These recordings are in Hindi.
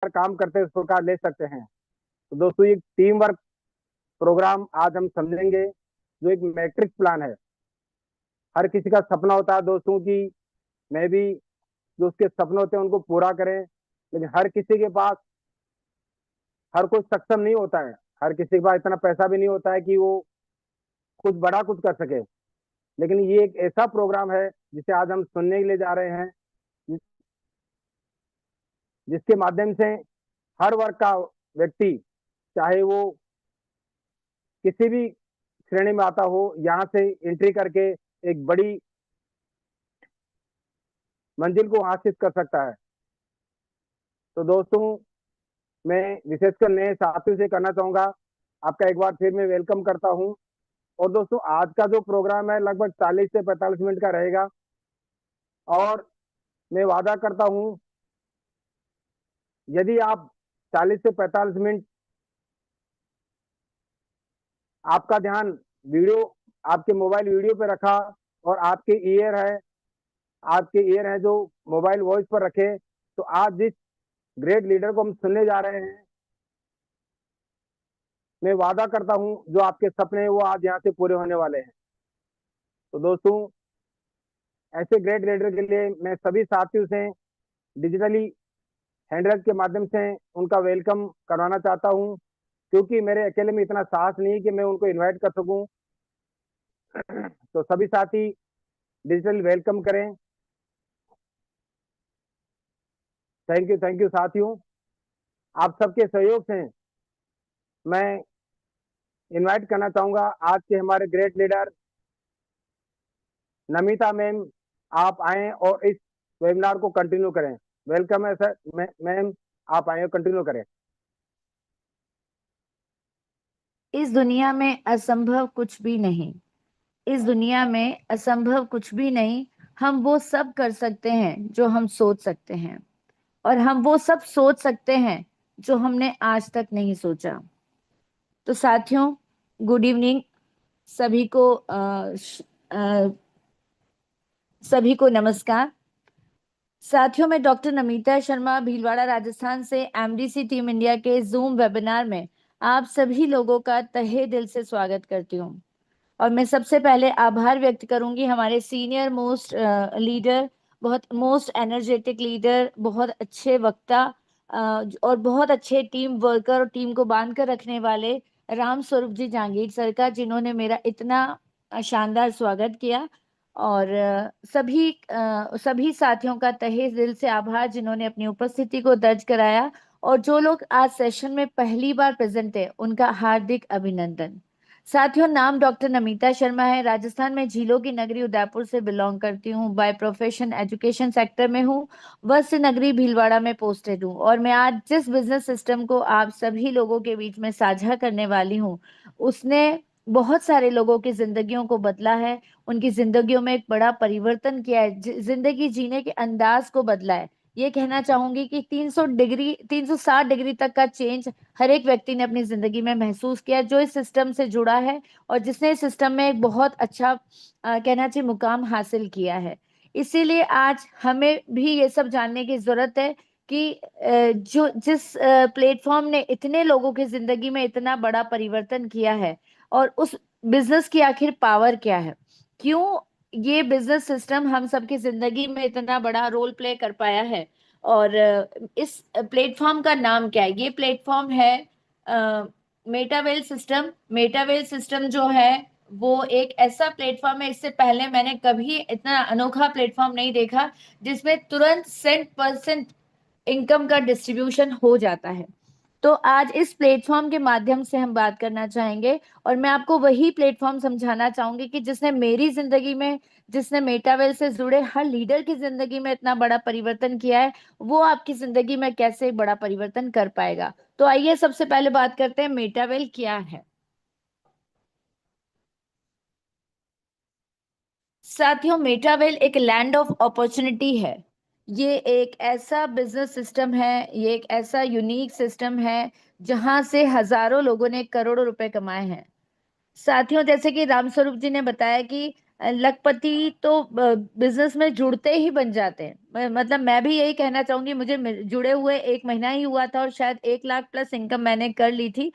प्रकार काम करते हैं उस प्रकार ले सकते हैं। तो दोस्तों ये टीम वर्क प्रोग्राम आज हम समझेंगे, जो एक मैट्रिक्स प्लान है। हर किसी का सपना होता है दोस्तों की मैं भी जो उसके सपने होते हैं उनको पूरा करें, लेकिन हर किसी के पास हर कोई सक्षम नहीं होता है। हर किसी के पास इतना पैसा भी नहीं होता है कि वो कुछ बड़ा कुछ कर सके। लेकिन ये एक ऐसा प्रोग्राम है जिसे आज हम सुनने के लिए जा रहे हैं, जिसके माध्यम से हर वर्ग का व्यक्ति, चाहे वो किसी भी श्रेणी में आता हो, यहाँ से एंट्री करके एक बड़ी मंजिल को हासिल कर सकता है। तो दोस्तों मैं विशेषकर नए साथियों से करना चाहूंगा, आपका एक बार फिर मैं वेलकम करता हूं। और दोस्तों आज का जो प्रोग्राम है लगभग 40 से 45 मिनट का रहेगा, और मैं वादा करता हूं यदि आप 40 से 45 मिनट आपका ध्यान वीडियो, आपके मोबाइल वीडियो पे रखा, और आपके ईयर है जो मोबाइल वॉइस पर रखे, तो आज जिस ग्रेट लीडर को हम सुनने जा रहे हैं, मैं वादा करता हूं जो आपके सपने हैं वो आज यहाँ से पूरे होने वाले हैं। तो दोस्तों ऐसे ग्रेट लीडर के लिए मैं सभी साथियों से डिजिटली हैंडल के माध्यम से उनका वेलकम करवाना चाहता हूं, क्योंकि मेरे अकेले में इतना साहस नहीं है कि मैं उनको इनवाइट कर सकूं। तो सभी साथी डिजिटल वेलकम करें। थैंक यू साथियों, आप सबके सहयोग से मैं इनवाइट करना चाहूंगा आज के हमारे ग्रेट लीडर नमिता मैम। आप आए और इस वेबिनार को कंटिन्यू करें। वेलकम है सर मैम, आप आए और कंटिन्यू करें। इस दुनिया में असंभव कुछ भी नहीं। इस दुनिया में असंभव कुछ भी नहीं। हम वो सब कर सकते हैं जो हम सोच सकते हैं, और हम वो सब सोच सकते हैं जो हमने आज तक नहीं सोचा। तो साथियों, गुड इवनिंग। सभी को सभी को नमस्कार। साथियों, मैं डॉक्टर नमिता शर्मा भीलवाड़ा राजस्थान से एमडीसी टीम इंडिया के जूम वेबिनार में आप सभी लोगों का तहे दिल से स्वागत करती हूँ। और मैं सबसे पहले आभार व्यक्त करूंगी हमारे सीनियर मोस्ट लीडर, बहुत मोस्ट एनर्जेटिक लीडर, बहुत अच्छे वक्ता, और बहुत अच्छे टीम वर्कर और टीम को बांध कर रखने वाले राम स्वरूप जी जांगीर सर का, जिन्होंने मेरा इतना शानदार स्वागत किया। और सभी साथियों का तहे दिल से आभार जिन्होंने अपनी उपस्थिति को दर्ज कराया, और जो लोग आज सेशन में पहली बार प्रेजेंट है उनका हार्दिक अभिनंदन। साथियों, नाम डॉक्टर नमिता शर्मा है। राजस्थान में झीलों की नगरी उदयपुर से बिलोंग करती हूँ। बाय प्रोफेशन एजुकेशन सेक्टर में हूँ। वत्स नगरी भीलवाड़ा में पोस्टेड हूँ। और मैं आज जिस बिजनेस सिस्टम को आप सभी लोगों के बीच में साझा करने वाली हूँ, उसने बहुत सारे लोगों की जिंदगियों को बदला है। उनकी जिंदगियों में एक बड़ा परिवर्तन किया है, जिंदगी जीने के अंदाज को बदला है। ये कहना चाहूंगी कि 360 डिग्री तक का चेंज हर एक व्यक्ति ने अपनी जिंदगी में महसूस किया, जो इस सिस्टम से जुड़ा है और जिसने इस सिस्टम में एक बहुत अच्छा कहना चाहिए मुकाम हासिल किया है। इसीलिए आज हमें भी ये सब जानने की जरूरत है कि जो जिस प्लेटफॉर्म ने इतने लोगों की जिंदगी में इतना बड़ा परिवर्तन किया है, और उस बिजनेस की आखिर पावर क्या है, क्यों ये बिजनेस सिस्टम हम सबकी जिंदगी में इतना बड़ा रोल प्ले कर पाया है, और इस प्लेटफॉर्म का नाम क्या है। ये प्लेटफॉर्म है मेटावेल सिस्टम। मेटावेल सिस्टम जो है वो एक ऐसा प्लेटफॉर्म है, इससे पहले मैंने कभी इतना अनोखा प्लेटफॉर्म नहीं देखा जिसमें तुरंत सेंट परसेंट इनकम का डिस्ट्रीब्यूशन हो जाता है। तो आज इस प्लेटफॉर्म के माध्यम से हम बात करना चाहेंगे, और मैं आपको वही प्लेटफॉर्म समझाना चाहूंगी कि जिसने मेरी जिंदगी में, जिसने मेटावेल से जुड़े हर लीडर की जिंदगी में इतना बड़ा परिवर्तन किया है, वो आपकी जिंदगी में कैसे बड़ा परिवर्तन कर पाएगा। तो आइए सबसे पहले बात करते हैं मेटावेल क्या है। साथियों, मेटावेल एक लैंड ऑफ अपॉर्चुनिटी है। ये एक ऐसा बिजनेस सिस्टम है, ये एक ऐसा यूनिक सिस्टम है जहां से हजारों लोगों ने करोड़ों रुपए कमाए हैं। साथियों, जैसे कि रामस्वरूप जी ने बताया कि लखपति तो बिजनेस में जुड़ते ही बन जाते हैं। मतलब मैं भी यही कहना चाहूंगी, मुझे जुड़े हुए 1 महीना ही हुआ था और शायद 1 लाख प्लस इनकम मैंने कर ली थी।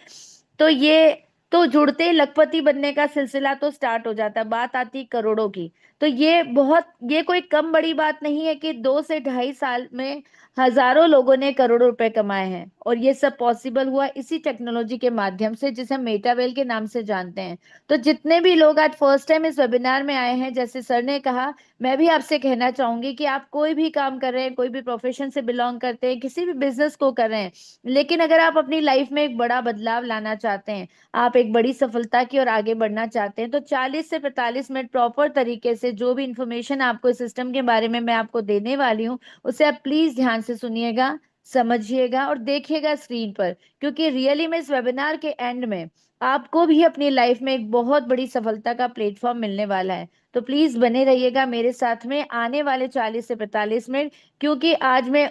तो ये तो जुड़ते ही लखपति बनने का सिलसिला तो स्टार्ट हो जाता है, बात आती करोड़ों की। तो ये कोई कम बड़ी बात नहीं है कि 2 से 2.5 साल में हजारों लोगों ने करोड़ों रुपए कमाए हैं। और ये सब पॉसिबल हुआ इसी टेक्नोलॉजी के माध्यम से, जिसे हम मेटावेल के नाम से जानते हैं। तो जितने भी लोग आज फर्स्ट टाइम इस वेबिनार में आए हैं, जैसे सर ने कहा, मैं भी आपसे कहना चाहूंगी कि आप कोई भी काम कर रहे हैं, कोई भी प्रोफेशन से बिलोंग करते हैं, किसी भी बिजनेस को कर रहे हैं, लेकिन अगर आप अपनी लाइफ में एक बड़ा बदलाव लाना चाहते हैं, आप एक बड़ी सफलता की ओर आगे बढ़ना चाहते हैं, तो 40 से 45 मिनट प्रॉपर तरीके से जो भी इंफॉर्मेशन आपको इस सिस्टम के बारे में मैं आपको देने वाली हूँ, उसे आप प्लीज ध्यान से सुनिएगा, समझिएगा और देखिएगा स्क्रीन पर। क्योंकि रियली में इस वेबिनार के एंड में आपको भी अपनी लाइफ में एक बहुत बड़ी सफलता का प्लेटफॉर्म मिलने वाला है। तो प्लीज बने रहिएगा मेरे साथ में आने वाले 40 से 45 मिनट। क्योंकि आज मैं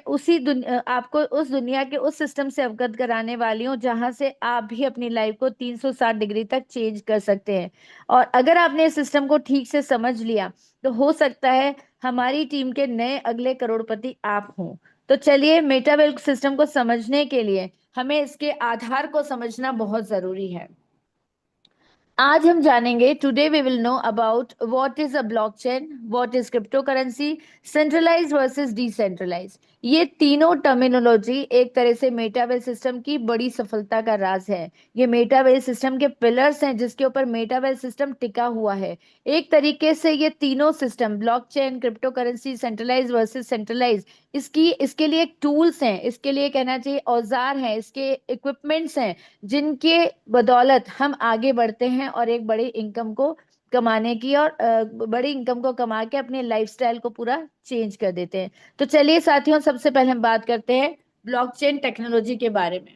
आपको उस दुनिया के उस सिस्टम से अवगत कराने वाली हूँ, जहां से आप भी अपनी लाइफ को 360 डिग्री तक चेंज कर सकते हैं। और अगर आपने इस सिस्टम को ठीक से समझ लिया, तो हो सकता है हमारी टीम के नए अगले करोड़पति आप हों। तो चलिए, मेटावेल सिस्टम को समझने के लिए हमें इसके आधार को समझना बहुत जरूरी है। आज हम जानेंगे, today we will know about what is a blockchain, what is crypto currency, centralize versus decentralize. ये तीनों टर्मिनोलॉजी एक तरह से मेटावेल सिस्टम की बड़ी सफलता का राज है। ये मेटावेल सिस्टम के पिलर्स हैं, जिसके ऊपर मेटावेल सिस्टम टिका हुआ है। एक तरीके से ये तीनों system, blockchain, crypto currency, centralize versus centralize, इसके लिए एक टूल्स हैं, इसके लिए कहना चाहिए औजार हैं, इसके इक्विपमेंट्स हैं, जिनके बदौलत हम आगे बढ़ते हैं और एक बड़ी इनकम को कमाने की, और बड़ी इनकम को कमा के अपने लाइफस्टाइल को पूरा चेंज कर देते हैं। तो चलिए साथियों, सबसे पहले हम बात करते हैं ब्लॉकचेन टेक्नोलॉजी के बारे में।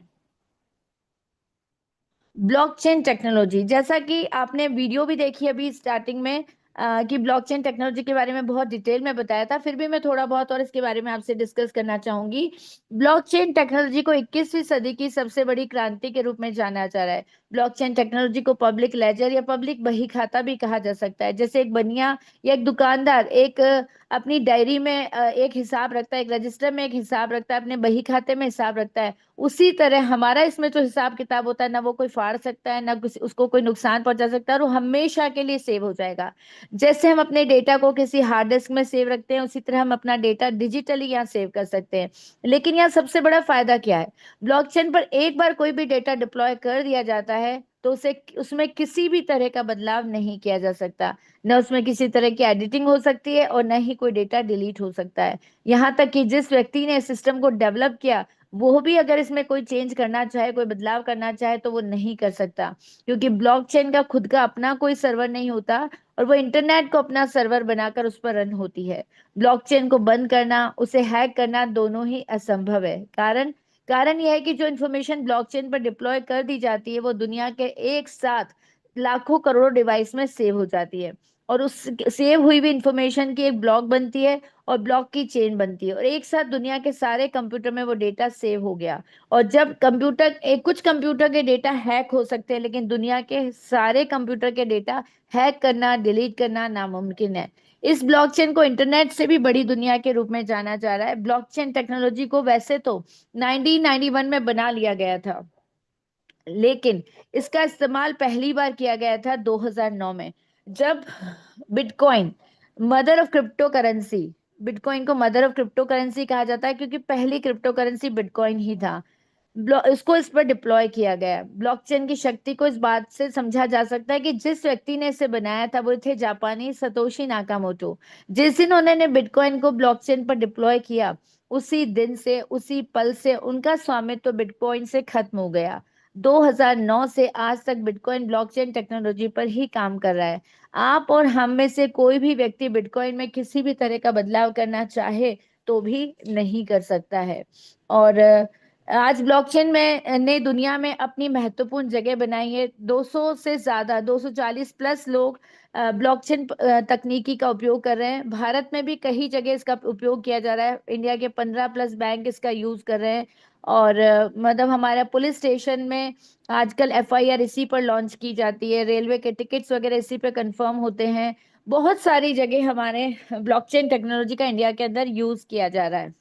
ब्लॉकचेन टेक्नोलॉजी, जैसा कि आपने वीडियो भी देखी अभी स्टार्टिंग में, कि ब्लॉकचेन टेक्नोलॉजी के बारे में बहुत डिटेल में बताया था, फिर भी मैं थोड़ा बहुत और इसके बारे में आपसे डिस्कस करना चाहूंगी। ब्लॉकचेन टेक्नोलॉजी को 21वीं सदी की सबसे बड़ी क्रांति के रूप में जाना जा रहा है। ब्लॉकचेन टेक्नोलॉजी को पब्लिक लेजर या पब्लिक बही खाता भी कहा जा सकता है। जैसे एक बनिया या एक दुकानदार एक अपनी डायरी में एक हिसाब रखता है, एक रजिस्टर में एक हिसाब रखता है, अपने बही खाते में हिसाब रखता है, उसी तरह हमारा इसमें जो हिसाब किताब होता है, ना वो कोई फाड़ सकता है, ना उसको कोई नुकसान पहुंचा सकता है, और वो हमेशा के लिए सेव हो जाएगा। जैसे हम अपने डेटा को किसी हार्ड डिस्क में सेव रखते हैं, उसी तरह हम अपना डेटा डिजिटली यहाँ सेव कर सकते हैं। लेकिन यहाँ सबसे बड़ा फायदा क्या है? ब्लॉकचेन पर एक बार कोई भी डेटा डिप्लॉय कर दिया जाता है, तो उसे उसमें किसी भी तरह का बदलाव नहीं किया जा सकता। न उसमें किसी तरह की एडिटिंग हो सकती है, और न ही कोई डेटा डिलीट हो सकता है। यहाँ तक कि जिस व्यक्ति ने सिस्टम को डेवलप किया, वो भी अगर इसमें कोई चेंज करना चाहे, कोई बदलाव करना चाहे, तो वो नहीं कर सकता। क्योंकि ब्लॉकचेन का खुद का अपना कोई सर्वर नहीं होता, और वो इंटरनेट को अपना सर्वर बनाकर उस पर रन होती है। ब्लॉकचेन को बंद करना, उसे हैक करना, दोनों ही असंभव है। कारण कारण यह है कि जो इन्फॉर्मेशन ब्लॉकचेन पर डिप्लॉय कर दी जाती है, वो दुनिया के एक साथ लाखों करोड़ों डिवाइस में सेव हो जाती है। और उस सेव हुई हुई इंफॉर्मेशन की एक ब्लॉक बनती है, और ब्लॉक की चेन बनती है, और एक साथ दुनिया के सारे कंप्यूटर में वो डेटा सेव हो गया। और जब कुछ कंप्यूटर के डेटा हैक हो सकते हैं, लेकिन दुनिया के सारे कंप्यूटर के डेटा हैक करना, डिलीट करना नामुमकिन है। इस ब्लॉकचेन को इंटरनेट से भी बड़ी दुनिया के रूप में जाना जा रहा है। ब्लॉकचेन टेक्नोलॉजी को वैसे तो 1991 में बना लिया गया था, लेकिन इसका इस्तेमाल पहली बार किया गया था 2009 में, जब bitcoin, mother of crypto currency, bitcoin को मदर ऑफ क्रिप्टो करेंसी कहा जाता है, क्योंकि पहली क्रिप्टो करेंसी बिटकॉइन ही था। इसको इस पर डिप्लॉय किया गया। ब्लॉकचेन की शक्ति को इस बात से समझा जा सकता है कि जिस व्यक्ति ने इसे बनाया था, वो थे जापानी सतोशी नाकामोटो। जिस दिन उन्होंने बिटकॉइन को ब्लॉकचेन पर डिप्लॉय किया, उसी दिन से, उसी पल से उनका स्वामित्व बिटकॉइन से खत्म हो गया। 2009 से आज तक बिटकॉइन ब्लॉकचेन टेक्नोलॉजी पर ही काम कर रहा है। आप और हम में से कोई भी व्यक्ति बिटकॉइन में किसी भी तरह का बदलाव करना चाहे, तो भी नहीं कर सकता है। और आज ब्लॉकचेन में ने दुनिया में अपनी महत्वपूर्ण जगह बनाई है। 200 से ज्यादा, 240 प्लस लोग ब्लॉकचेन तकनीकी का उपयोग कर रहे हैं। भारत में भी कई जगह इसका उपयोग किया जा रहा है। इंडिया के 15 प्लस बैंक इसका यूज कर रहे हैं। और मतलब हमारा पुलिस स्टेशन में आजकल एफआईआर इसी पर लॉन्च की जाती है, रेलवे के टिकट्स वगैरह इसी पे कंफर्म होते हैं। बहुत सारी जगह हमारे ब्लॉकचेन टेक्नोलॉजी का इंडिया के अंदर यूज किया जा रहा है।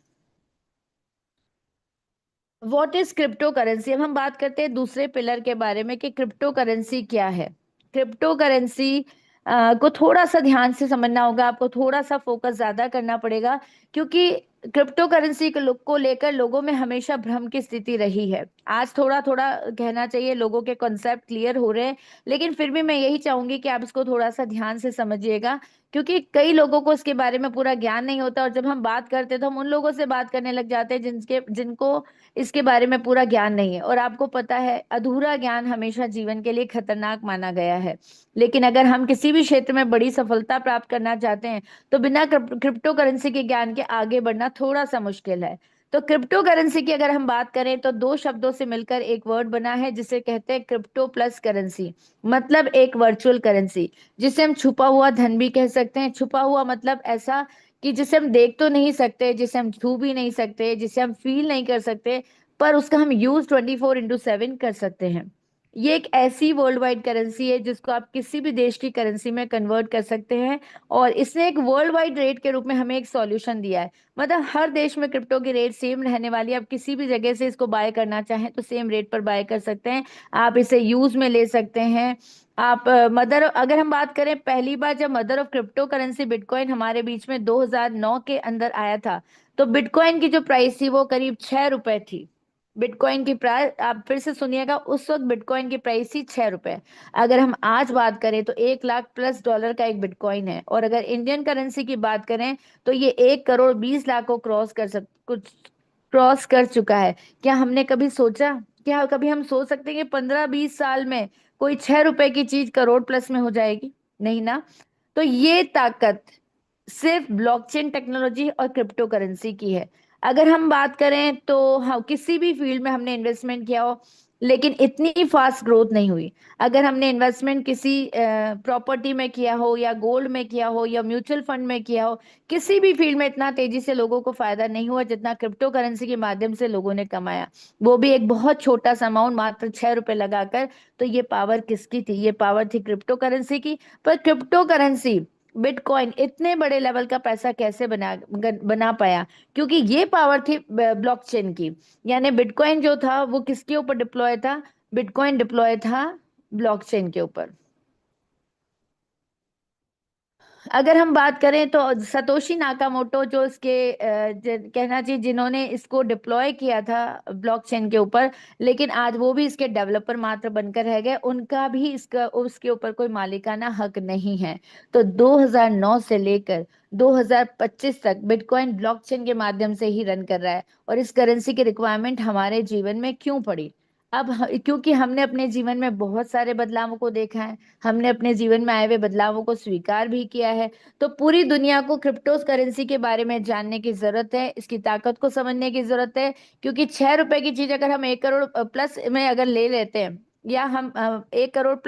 What is crypto currency? अब हम बात करते हैं दूसरे पिलर के बारे में कि क्रिप्टो करेंसी क्या है। क्रिप्टो करेंसी को थोड़ा सा ध्यान से समझना होगा, आपको थोड़ा सा फोकस ज्यादा करना पड़ेगा, क्योंकि क्रिप्टो करेंसी को लेकर लोगों में हमेशा भ्रम की स्थिति रही है। आज थोड़ा थोड़ा कहना चाहिए लोगों के कॉन्सेप्ट क्लियर हो रहे हैं, लेकिन फिर भी मैं यही चाहूंगी कि आप इसको थोड़ा सा ध्यान से समझिएगा, क्योंकि कई लोगों को इसके बारे में पूरा ज्ञान नहीं होता, और जब हम बात करते हैं तो हम उन लोगों से बात करने लग जाते हैं जिनको इसके बारे में पूरा ज्ञान नहीं है। और आपको पता है अधूरा ज्ञान हमेशा जीवन के लिए खतरनाक माना गया है। लेकिन अगर हम किसी भी क्षेत्र में बड़ी सफलता प्राप्त करना चाहते हैं तो बिना क्रिप्टो करेंसी के ज्ञान के आगे बढ़ना थोड़ा सा मुश्किल है। तो क्रिप्टो करेंसी की अगर हम बात करें तो दो शब्दों से मिलकर एक वर्ड बना है जिसे कहते हैं क्रिप्टो प्लस करेंसी। मतलब एक वर्चुअल करेंसी, जिसे हम छुपा हुआ धन भी कह सकते हैं। छुपा हुआ मतलब ऐसा कि जिसे हम देख तो नहीं सकते, जिसे हम छू भी नहीं सकते, जिसे हम फील नहीं कर सकते, पर उसका हम यूज 24/7 कर सकते हैं। ये एक ऐसी वर्ल्ड वाइड करेंसी है जिसको आप किसी भी देश की करेंसी में कन्वर्ट कर सकते हैं, और इसने एक वर्ल्ड वाइड रेट के रूप में हमें एक सॉल्यूशन दिया है। मतलब हर देश में क्रिप्टो की रेट सेम रहने वाली है। आप किसी भी जगह से इसको बाय करना चाहें तो सेम रेट पर बाय कर सकते हैं। आप इसे यूज में ले सकते हैं। आप मदर अगर हम बात करें, पहली बार जब mother of crypto currency bitcoin हमारे बीच में 2009 के अंदर आया था, तो बिटकॉइन की जो प्राइस थी वो करीब 6 रुपए थी। बिटकॉइन की प्राइस आप फिर से सुनिएगा, उस वक्त बिटकॉइन की प्राइस थी 6 रुपए। अगर हम आज बात करें तो 1 लाख+ डॉलर का एक बिटकॉइन है, और अगर इंडियन करेंसी की बात करें तो ये 1 करोड़ 20 लाख को क्रॉस कर चुका है। क्या हमने कभी सोचा, क्या कभी हम सोच सकते हैं कि 15-20 साल में कोई 6 रुपए की चीज करोड़ प्लस में हो जाएगी? नहीं ना। तो ये ताकत सिर्फ ब्लॉकचेन टेक्नोलॉजी और क्रिप्टो करेंसी की है। अगर हम बात करें तो हाँ, किसी भी फील्ड में हमने इन्वेस्टमेंट किया हो लेकिन इतनी फास्ट ग्रोथ नहीं हुई। अगर हमने इन्वेस्टमेंट किसी प्रॉपर्टी में किया हो, या गोल्ड में किया हो, या म्यूचुअल फंड में किया हो, किसी भी फील्ड में इतना तेजी से लोगों को फायदा नहीं हुआ जितना क्रिप्टो करेंसी के माध्यम से लोगों ने कमाया, वो भी एक बहुत छोटा सा अमाउंट, मात्र 6 रुपए लगाकर। तो ये पावर किसकी थी? ये पावर थी क्रिप्टो करेंसी की। पर क्रिप्टो करेंसी बिटकॉइन इतने बड़े लेवल का पैसा कैसे बना पाया? क्योंकि ये पावर थी ब्लॉकचेन की। यानी बिटकॉइन जो था वो किसके ऊपर डिप्लॉय था? बिटकॉइन डिप्लॉय था ब्लॉकचेन के ऊपर। अगर हम बात करें तो सतोशी नाकामोटो, जो इसके कहना चाहिए जिन्होंने इसको डिप्लॉय किया था ब्लॉकचेन के ऊपर, लेकिन आज वो भी इसके डेवलपर मात्र बनकर रह गए, उनका भी इसका उसके ऊपर कोई मालिकाना हक नहीं है। तो 2009 से लेकर 2025 तक बिटकॉइन ब्लॉकचेन के माध्यम से ही रन कर रहा है। और इस करेंसी की रिक्वायरमेंट हमारे जीवन में क्यों पड़ी? क्योंकि हमने अपने जीवन में बहुत सारे बदलावों को देखा है, हमने अपने जीवन में आए हुए बदलावों को स्वीकार भी किया है। तो पूरी दुनिया को क्रिप्टो करेंसी के बारे में जानने की जरूरत है, इसकी ताकत को समझने की जरूरत है। क्योंकि 6 रुपए की चीज अगर हम 1 करोड़ प्लस में अगर ले लेते हैं, या हम 1 करोड़+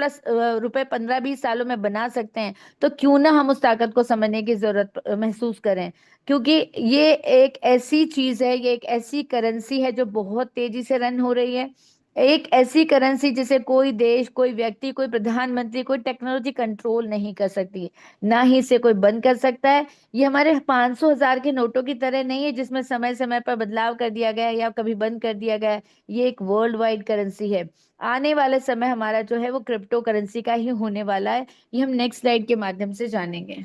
रुपए 15-20 सालों में बना सकते हैं, तो क्यों ना हम उस ताकत को समझने की जरूरत महसूस करें। क्योंकि ये एक ऐसी चीज है, ये एक ऐसी करेंसी है जो बहुत तेजी से रन हो रही है। एक ऐसी करेंसी जिसे कोई देश, कोई व्यक्ति, कोई प्रधानमंत्री, कोई टेक्नोलॉजी कंट्रोल नहीं कर सकती, ना ही इसे कोई बंद कर सकता है। ये हमारे 500 हजार के नोटों की तरह नहीं है जिसमें समय समय पर बदलाव कर दिया गया है या कभी बंद कर दिया गया है। ये एक वर्ल्ड वाइड करेंसी है। आने वाले समय हमारा जो है वो क्रिप्टो करेंसी का ही होने वाला है। ये हम नेक्स्ट स्लाइड के माध्यम से जानेंगे।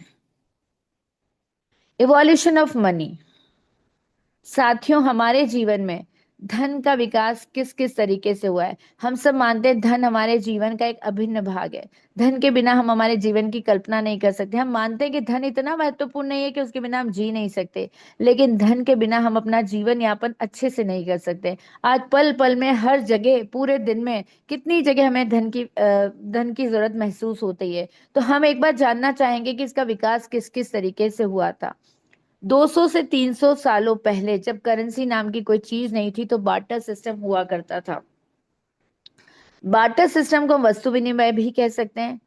Evolution of money. साथियों, हमारे जीवन में धन का विकास किस किस तरीके से हुआ है? हम सब मानते हैं धन हमारे जीवन का एक अभिन्न भाग है। धन के बिना हम हमारे जीवन की कल्पना नहीं कर सकते। हम मानते हैं कि धन इतना महत्वपूर्ण नहीं है कि उसके बिना हम जी नहीं सकते, लेकिन धन के बिना हम अपना जीवन यापन अच्छे से नहीं कर सकते। आज पल पल में, हर जगह, पूरे दिन में कितनी जगह हमें धन की जरूरत महसूस होती है। तो हम एक बार जानना चाहेंगे कि इसका विकास किस किस तरीके से हुआ था। 200 से 300 सालों पहले जब करेंसी नाम की कोई चीज नहीं थी तो बार्टर सिस्टम हुआ करता था। बार्टर सिस्टम को हम वस्तु विनिमय भी कह सकते हैं।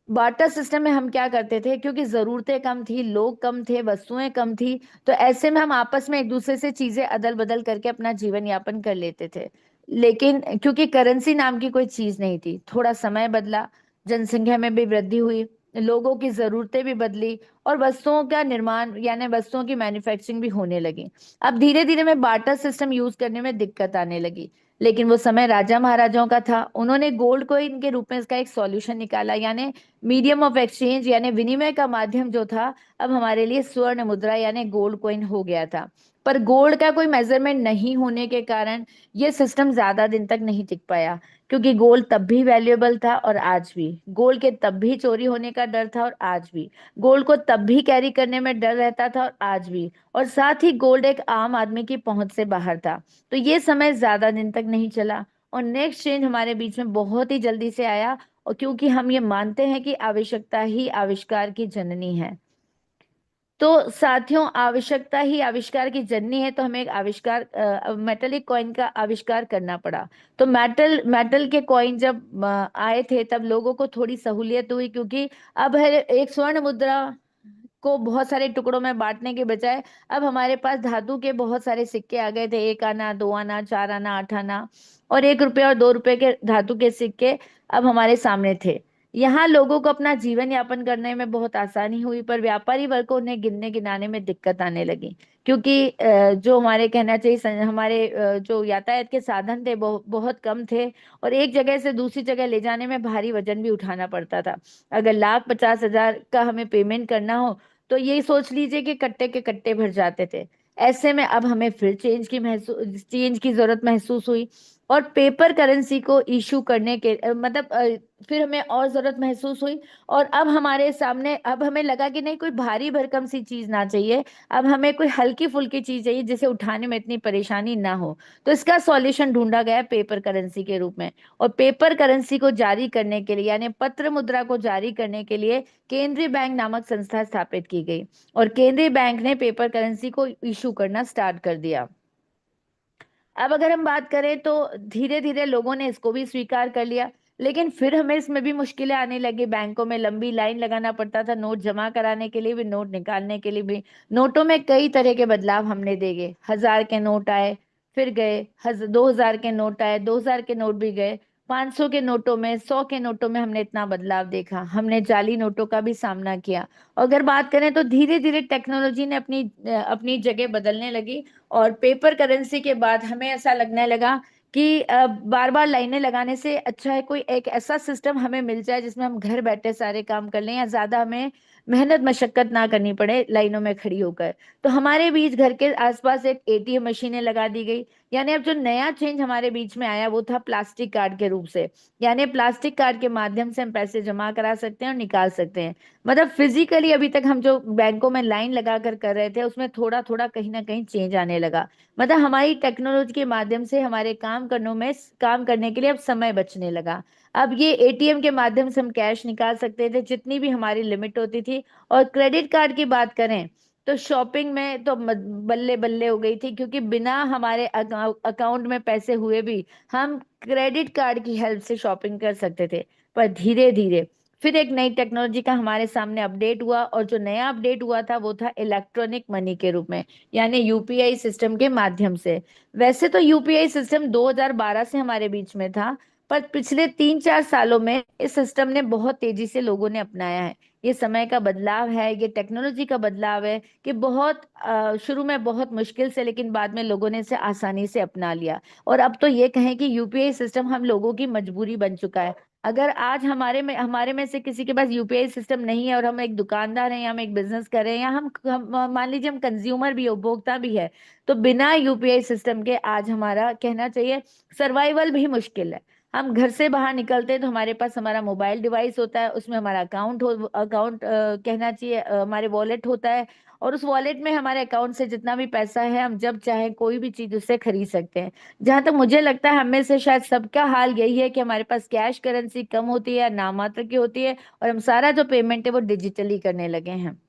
बार्टर सिस्टम में हम क्या करते थे, क्योंकि जरूरतें कम थी, लोग कम थे, वस्तुएं कम थी, तो ऐसे में हम आपस में एक दूसरे से चीजें अदल बदल करके अपना जीवन यापन कर लेते थे। लेकिन क्योंकि करेंसी नाम की कोई चीज नहीं थी, थोड़ा समय बदला, जनसंख्या में भी वृद्धि हुई, लोगों की जरूरतें भी बदली और वस्तुओं का निर्माण यानी वस्तुओं की मैन्युफैक्चरिंग भी होने लगी। अब धीरे धीरे में बार्टर सिस्टम यूज करने में दिक्कत आने लगी, लेकिन वो समय राजा महाराजाओं का था। उन्होंने गोल्ड कॉइन के रूप में इसका एक सॉल्यूशन निकाला, यानी मीडियम ऑफ एक्सचेंज यानी विनिमय का माध्यम जो था, अब हमारे लिए स्वर्ण मुद्रा यानी गोल्ड कॉइन हो गया था। पर गोल्ड का कोई मेजरमेंट नहीं होने के कारण ये सिस्टम ज्यादा दिन तक नहीं टिक पाया, क्योंकि गोल्ड तब भी वैल्यूएबल था और आज भी, गोल्ड के तब भी चोरी होने का डर था और आज भी, गोल्ड को तब भी कैरी करने में डर रहता था और आज भी, और साथ ही गोल्ड एक आम आदमी की पहुंच से बाहर था। तो ये समय ज्यादा दिन तक नहीं चला और नेक्स्ट चेंज हमारे बीच में बहुत ही जल्दी से आया। और क्योंकि हम ये मानते हैं कि आवश्यकता ही आविष्कार की जननी है, तो साथियों आवश्यकता ही आविष्कार की जननी है, तो हमें एक आविष्कार मेटलिक कॉइन का आविष्कार करना पड़ा। तो मेटल मेटल के कॉइन जब आए थे तब लोगों को थोड़ी सहूलियत हुई, क्योंकि अब है एक स्वर्ण मुद्रा को बहुत सारे टुकड़ों में बांटने के बजाय अब हमारे पास धातु के बहुत सारे सिक्के आ गए थे, 1 आना, 2 आना, 4 आना, 8 आना और 1 रुपये और 2 रुपये के धातु के सिक्के अब हमारे सामने थे। यहाँ लोगों को अपना जीवन यापन करने में बहुत आसानी हुई, पर व्यापारी वर्ग को उन्हें गिनने गिनाने में दिक्कत आने लगी, क्योंकि जो हमारे कहना चाहिए हमारे जो यातायात के साधन थे बहुत कम थे, और एक जगह से दूसरी जगह ले जाने में भारी वजन भी उठाना पड़ता था। अगर 1,50,000 का हमें पेमेंट करना हो तो ये सोच लीजिए कि कट्टे के कट्टे भर जाते थे। ऐसे में अब हमें फिर चेंज की जरूरत महसूस हुई और पेपर करेंसी को इशू करने के फिर हमें और जरूरत महसूस हुई। और अब हमारे सामने अब हमें लगा कि नहीं, कोई भारी भरकम सी चीज ना चाहिए, अब हमें कोई हल्की फुल्की चीज चाहिए जिसे उठाने में इतनी परेशानी ना हो। तो इसका सॉल्यूशन ढूंढा गया पेपर करेंसी के रूप में। और पेपर करेंसी को जारी करने के लिए यानी पत्र मुद्रा को जारी करने के लिए केंद्रीय बैंक नामक संस्था स्थापित की गई और केंद्रीय बैंक ने पेपर करेंसी को इशू करना स्टार्ट कर दिया। अब अगर हम बात करें तो धीरे धीरे लोगों ने इसको भी स्वीकार कर लिया, लेकिन फिर हमें इसमें भी मुश्किलें आने लगी। बैंकों में लंबी लाइन लगाना पड़ता था, नोट जमा कराने के लिए भी, नोट निकालने के लिए भी। नोटों में कई तरह के बदलाव हमने देखे, 1,000 के नोट आए फिर गए, 2,000 के नोट आए, 2,000 के नोट भी गए, 500 के नोटों में, 100 के नोटों में हमने इतना बदलाव देखा। हमने जाली नोटों का भी सामना किया। अगर बात करें तो धीरे धीरे टेक्नोलॉजी ने अपनी जगह बदलने लगी और पेपर करेंसी के बाद हमें ऐसा लगने लगा कि बार बार लाइनें लगाने से अच्छा है कोई एक ऐसा सिस्टम हमें मिल जाए जिसमें हम घर बैठे सारे काम कर लें, या ज्यादा हमें मेहनत मशक्कत ना करनी पड़े लाइनों में खड़ी होकर। तो हमारे बीच घर के आसपास एक एटीएम मशीनें लगा दी गई। यानी अब जो नया चेंज हमारे बीच में आया वो था प्लास्टिक कार्ड के रूप से। यानी प्लास्टिक कार्ड के माध्यम से हम पैसे जमा करा सकते हैं और निकाल सकते हैं। मतलब फिजिकली अभी तक हम जो बैंकों में लाइन लगा कर रहे थे उसमें थोड़ा थोड़ा कहीं ना कहीं चेंज आने लगा। मतलब हमारी टेक्नोलॉजी के माध्यम से हमारे काम करने के लिए अब समय बचने लगा। अब ये एटीएम के माध्यम से हम कैश निकाल सकते थे जितनी भी हमारी लिमिट होती थी। और क्रेडिट कार्ड की बात करें तो शॉपिंग में तो बल्ले बल्ले हो गई थी, क्योंकि बिना हमारे अकाउंट में पैसे हुए भी हम क्रेडिट कार्ड की हेल्प से शॉपिंग कर सकते थे। पर धीरे धीरे फिर एक नई टेक्नोलॉजी का हमारे सामने अपडेट हुआ, और जो नया अपडेट हुआ था वो था इलेक्ट्रॉनिक मनी के रूप में, यानी यूपीआई सिस्टम के माध्यम से। वैसे तो यूपीआई सिस्टम 2012 से हमारे बीच में था, पर पिछले 3-4 सालों में इस सिस्टम ने बहुत तेजी से लोगों ने अपनाया है। ये समय का बदलाव है, ये टेक्नोलॉजी का बदलाव है कि बहुत शुरू में बहुत मुश्किल से, लेकिन बाद में लोगों ने इसे आसानी से अपना लिया। और अब तो ये कहें कि यूपीआई सिस्टम हम लोगों की मजबूरी बन चुका है। अगर आज हमारे में से किसी के पास यूपीआई सिस्टम नहीं है और हम एक दुकानदार हैं या हम एक बिजनेस कर रहे हैं या हम मान लीजिए हम कंज्यूमर भी उपभोक्ता भी है, तो बिना यूपीआई सिस्टम के आज हमारा कहना चाहिए सर्वाइवल भी मुश्किल है। हम घर से बाहर निकलते हैं तो हमारे पास हमारा मोबाइल डिवाइस होता है, उसमें हमारा अकाउंट कहना चाहिए हमारे वॉलेट होता है, और उस वॉलेट में हमारे अकाउंट से जितना भी पैसा है हम जब चाहे कोई भी चीज उससे खरीद सकते हैं। जहां तक मुझे लगता है हम में से शायद सबका हाल यही है कि हमारे पास कैश करेंसी कम होती है, नाम मात्र की होती है, और हम सारा जो पेमेंट है वो डिजिटली करने लगे हैं।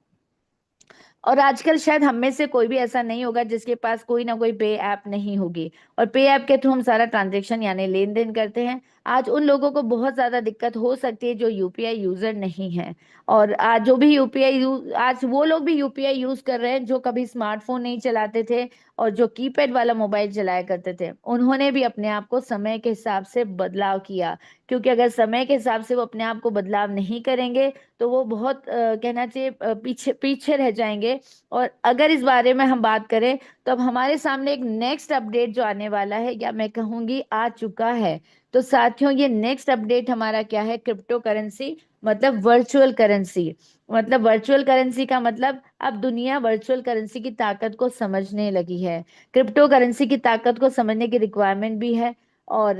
और आजकल शायद हम में से कोई भी ऐसा नहीं होगा जिसके पास कोई ना कोई पे ऐप नहीं होगी, और पे ऐप के थ्रू हम सारा ट्रांजेक्शन यानी लेन देन करते हैं। आज उन लोगों को बहुत ज्यादा दिक्कत हो सकती है जो यूपीआई यूजर नहीं है। और आज जो भी यूपीआई यूज आज वो लोग भी यूपीआई यूज कर रहे हैं जो कभी स्मार्टफोन नहीं चलाते थे और जो कीपैड वाला मोबाइल चलाया करते थे। उन्होंने भी अपने आप को समय के हिसाब से बदलाव किया, क्योंकि अगर समय के हिसाब से वो अपने आप को बदलाव नहीं करेंगे तो वो बहुत कहना चाहिए पीछे पीछे रह जाएंगे। और अगर इस बारे में हम बात करें तो अब हमारे सामने एक नेक्स्ट अपडेट जो आने वाला है, या मैं कहूंगी आ चुका है। तो साथियों, ये नेक्स्ट अपडेट हमारा क्या है? क्रिप्टो करेंसी, मतलब वर्चुअल करेंसी। मतलब वर्चुअल करेंसी का मतलब अब दुनिया वर्चुअल करेंसी की ताकत को समझने लगी है। क्रिप्टो करेंसी की ताकत को समझने की रिक्वायरमेंट भी है। और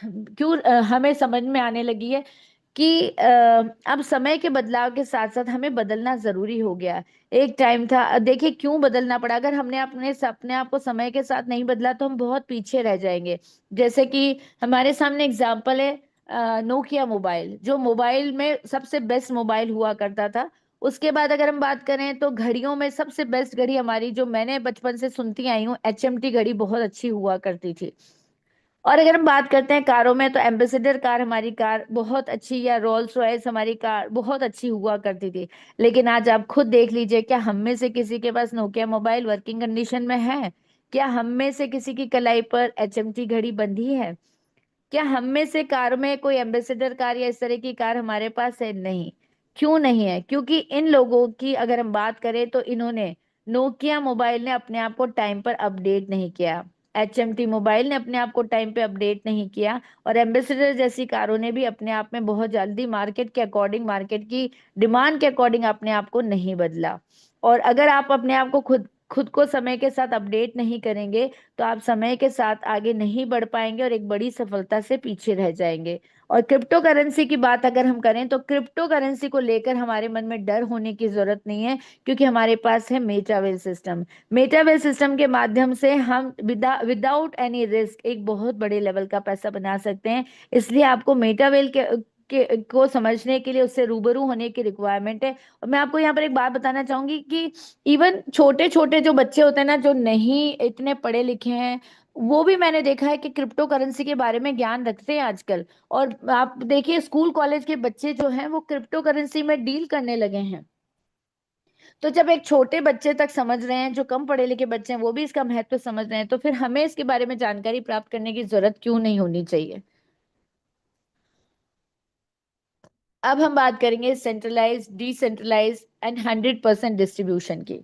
क्यों हमें समझ में आने लगी है कि अब समय के बदलाव के साथ साथ हमें बदलना जरूरी हो गया। एक टाइम था, देखिए क्यों बदलना पड़ा। अगर हमने अपने आप को समय के साथ नहीं बदला तो हम बहुत पीछे रह जाएंगे। जैसे कि हमारे सामने एग्जाम्पल है नोकिया मोबाइल, जो मोबाइल में सबसे बेस्ट मोबाइल हुआ करता था। उसके बाद अगर हम बात करें तो घड़ियों में सबसे बेस्ट घड़ी हमारी, जो मैंने बचपन से सुनती आई हूँ, एचएमटी घड़ी बहुत अच्छी हुआ करती थी। और अगर हम बात करते हैं कारों में तो एम्बेसडर कार हमारी कार बहुत अच्छी, या रोल्स रॉयस हमारी कार बहुत अच्छी हुआ करती थी। लेकिन आज आप खुद देख लीजिए, क्या हम में से किसी के पास नोकिया मोबाइल वर्किंग कंडीशन में है? क्या हम में से किसी की कलाई पर एचएमटी घड़ी बंधी है? क्या हम में से कार में कोई एम्बेसडर कार या इस तरह की कार हमारे पास है? नहीं। क्यों नहीं है? क्योंकि इन लोगों की अगर हम बात करें तो इन्होंने, नोकिया मोबाइल ने अपने आप को टाइम पर अपडेट नहीं किया, एचएमटी मोबाइल ने अपने आप को टाइम पे अपडेट नहीं किया, और एम्बेसडर जैसी कारों ने भी अपने आप में बहुत जल्दी मार्केट के अकॉर्डिंग, मार्केट की डिमांड के अकॉर्डिंग अपने आप को नहीं बदला। और अगर आप अपने आप को खुद खुद को समय के साथ अपडेट नहीं करेंगे तो आप समय के साथ आगे नहीं बढ़ पाएंगे और एक बड़ी सफलता से पीछे रह जाएंगे। और क्रिप्टो करेंसी की बात अगर हम करें तो क्रिप्टो करेंसी को लेकर हमारे मन में डर होने की जरूरत नहीं है, क्योंकि हमारे पास है मेटावेल सिस्टम। मेटावेल सिस्टम के माध्यम से हम विदाउट एनी रिस्क एक बहुत बड़े लेवल का पैसा बना सकते हैं। इसलिए आपको मेटावेल के को समझने के लिए उससे रूबरू होने की रिक्वायरमेंट है। और मैं आपको यहाँ पर एक बात बताना चाहूंगी कि इवन छोटे छोटे जो बच्चे होते हैं ना, जो नहीं इतने पढ़े लिखे हैं, वो भी मैंने देखा है कि क्रिप्टो करेंसी के बारे में ज्ञान रखते हैं आजकल। और आप देखिए स्कूल कॉलेज के बच्चे जो हैं वो क्रिप्टो करेंसी में डील करने लगे हैं। तो जब एक छोटे बच्चे तक समझ रहे हैं, जो कम पढ़े लिखे बच्चे हैं वो भी इसका महत्व समझ रहे हैं, तो फिर हमें इसके बारे में जानकारी प्राप्त करने की जरूरत क्यों नहीं होनी चाहिए? अब हम बात करेंगे सेंट्रलाइज, डिसेंट्रलाइज एंड 100% डिस्ट्रीब्यूशन की।